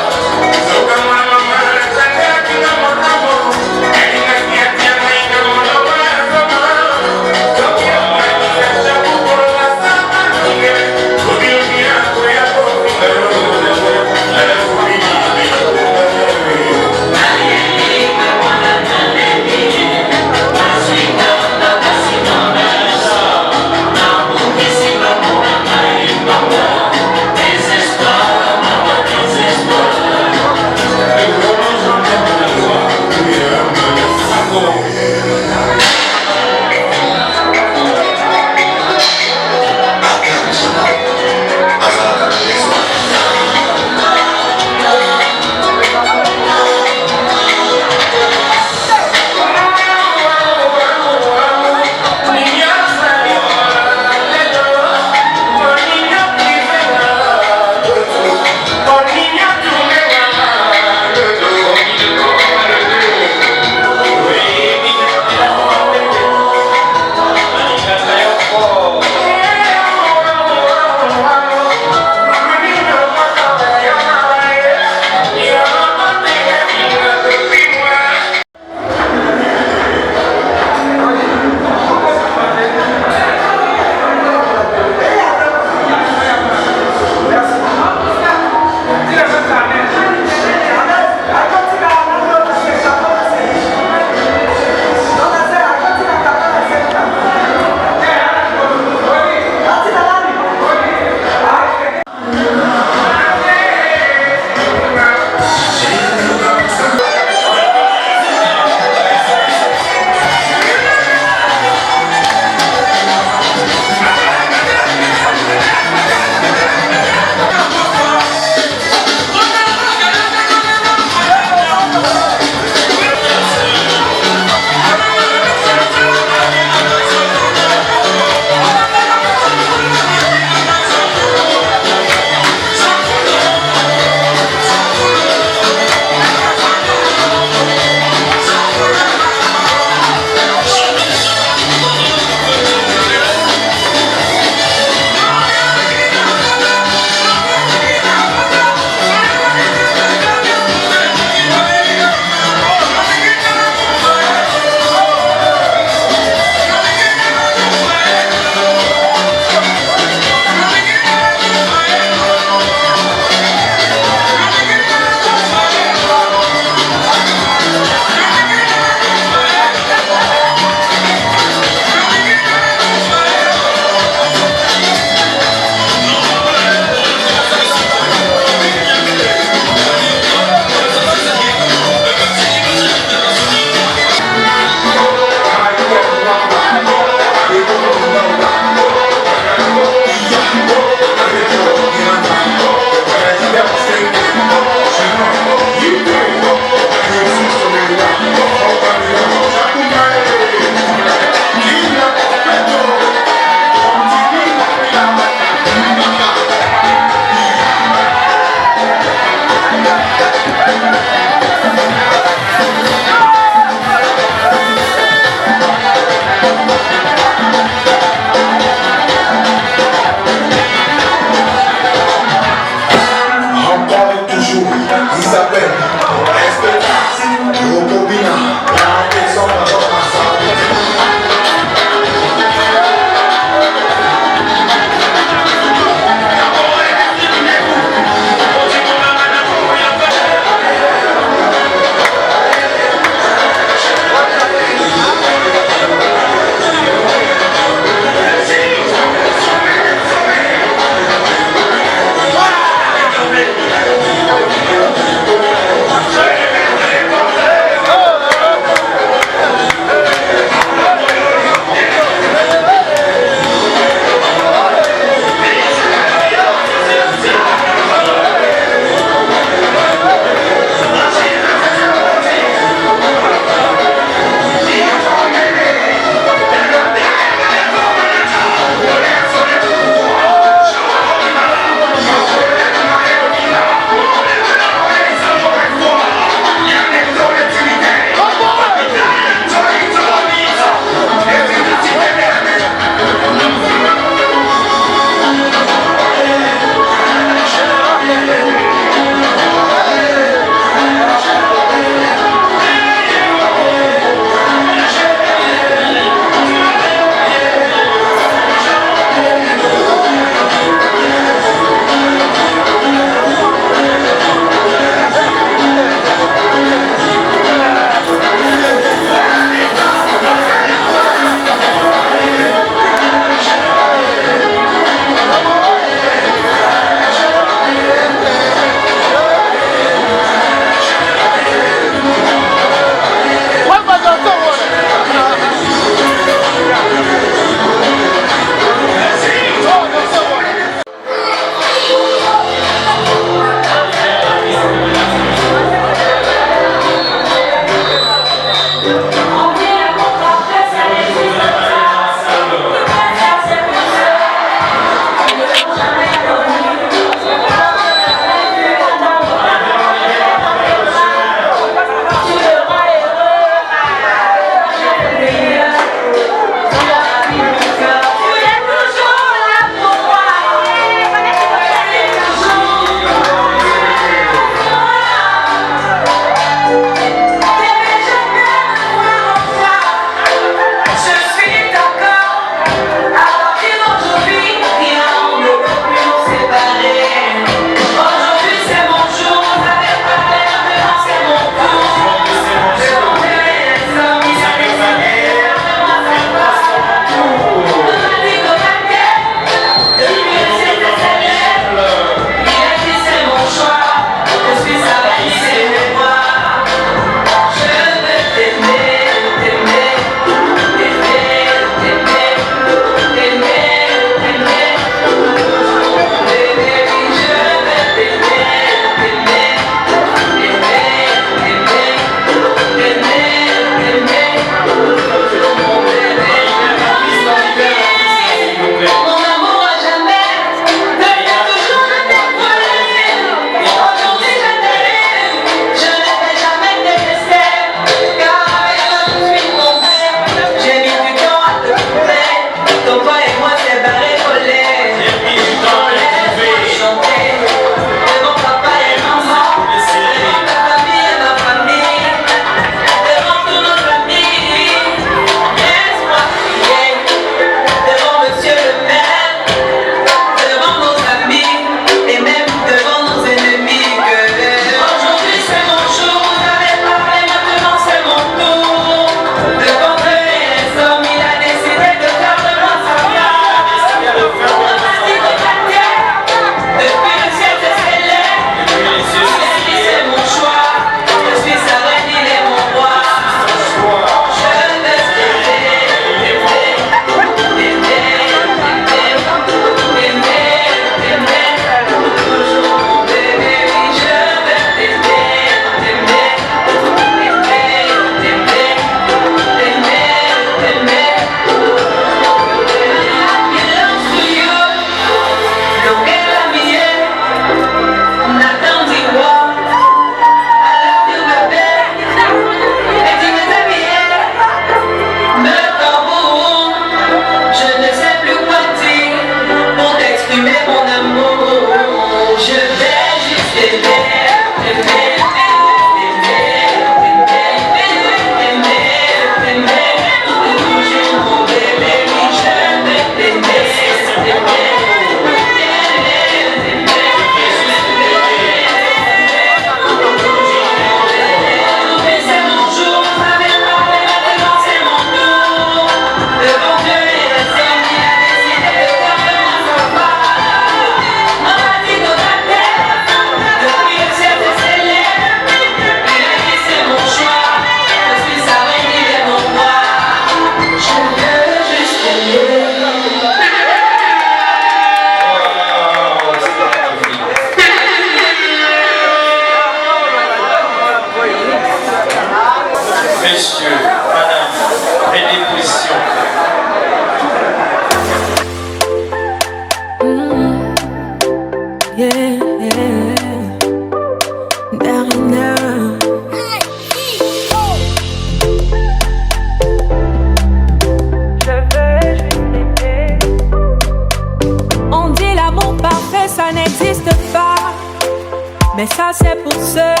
Mais ça c'est pour ceux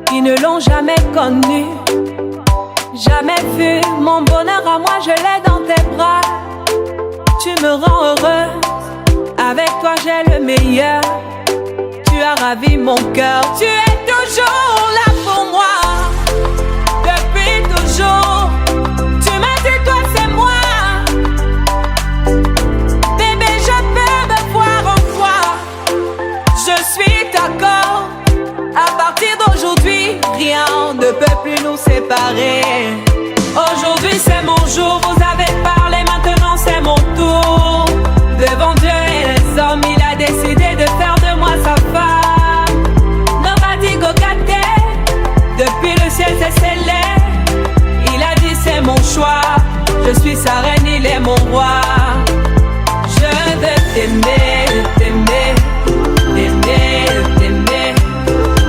qui ne l'ont jamais connu. Jamais vu mon bonheur à moi, je l'ai dans tes bras. Tu me rends heureuse, avec toi j'ai le meilleur. Tu as ravi mon cœur, tu es toujours là pour moi. Depuis toujours, tu m'as dit toi c'est moi. Bébé je peux me voir en toi. Je suis d'accord, à partir d'aujourd'hui, rien ne peut plus nous séparer. Aujourd'hui c'est mon jour, vous avez parlé, maintenant c'est mon tour. Devant Dieu et les hommes, il a décidé de faire de moi sa femme. Nobody go get there. Depuis le ciel c'est scellé. Il a dit c'est mon choix. Je suis sa reine, il est mon roi. Je veux t'aimer, t'aimer, t'aimer, t'aimer,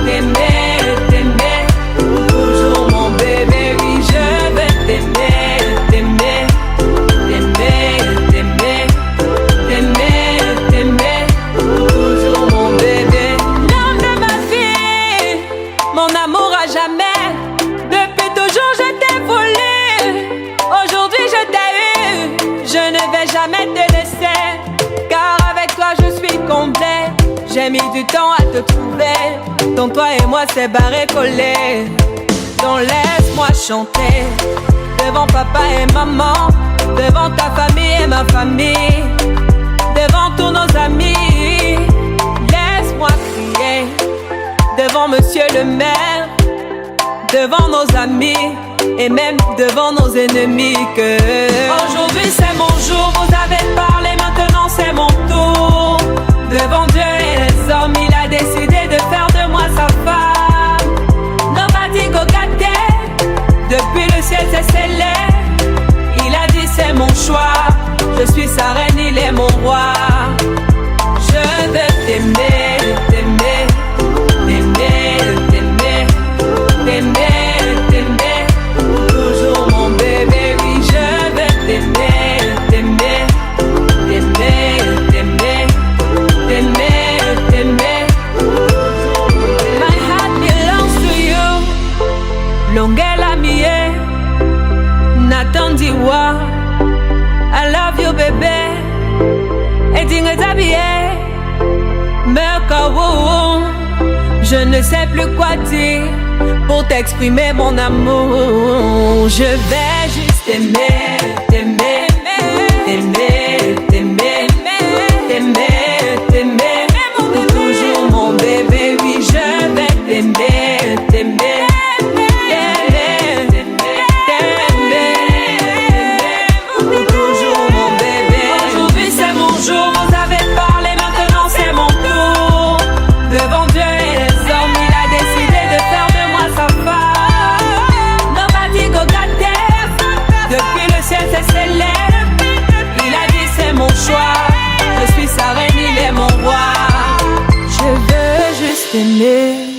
t'aimer, t'aimer. Toujours mon bébé, oui je veux t'aimer, t'aimer, t'aimer, t'aimer, t'aimer, t'aimer. Toujours mon bébé. L'homme de ma vie, mon amour à jamais. Depuis toujours je t'ai voulu. Aujourd'hui je t'ai eu. Je ne vais jamais te laisser, car avec toi je suis complet. J'ai mis du temps à te trouver. Donc toi et moi c'est barré collé. Donc laisse-moi chanter devant papa et maman, devant ta famille et ma famille, devant tous nos amis. Laisse-moi crier devant monsieur le maire, devant nos amis et même devant nos ennemis que aujourd'hui c'est mon jour, vous avez parlé, maintenant c'est mon tour. Devant Dieu et les hommes, il a décidé de faire de moi sa femme. Nobody go get there. Depuis le ciel c'est scellé. Il a dit c'est mon choix. Je suis sa reine, il est mon roi. Je veux t'aimer, t'aimer, t'aimer, t'aimer, t'aimer, t'aimer. Toujours mon bébé, oui je veux t'aimer, t'aimer, t'aimer, t'aimer, t'aimer, t'aimer. My heart belongs to you. Longela mie, Nathan Diwa. I love you bébé. Et dingue t'habiller, me kawo. Je ne sais plus quoi dire pour t'exprimer mon amour. Je vais juste t'aimer, t'aimer, t'aimer, t'aimer, t'aimer, t'aimer. Toujours mon bébé, oui je vais t'aimer, t'aimer, t'aimer, t'aimer. Toujours mon bébé. Aujourd'hui c'est mon jour, vous avez parlé, maintenant c'est mon tour. Devant Dieu et les hommes, il a décidé de faire de moi sa femme. Nobody go get there. Depuis le ciel c'est scellé. Il a dit c'est mon choix. Je suis sa reine, il est mon roi. Je veux juste aimer.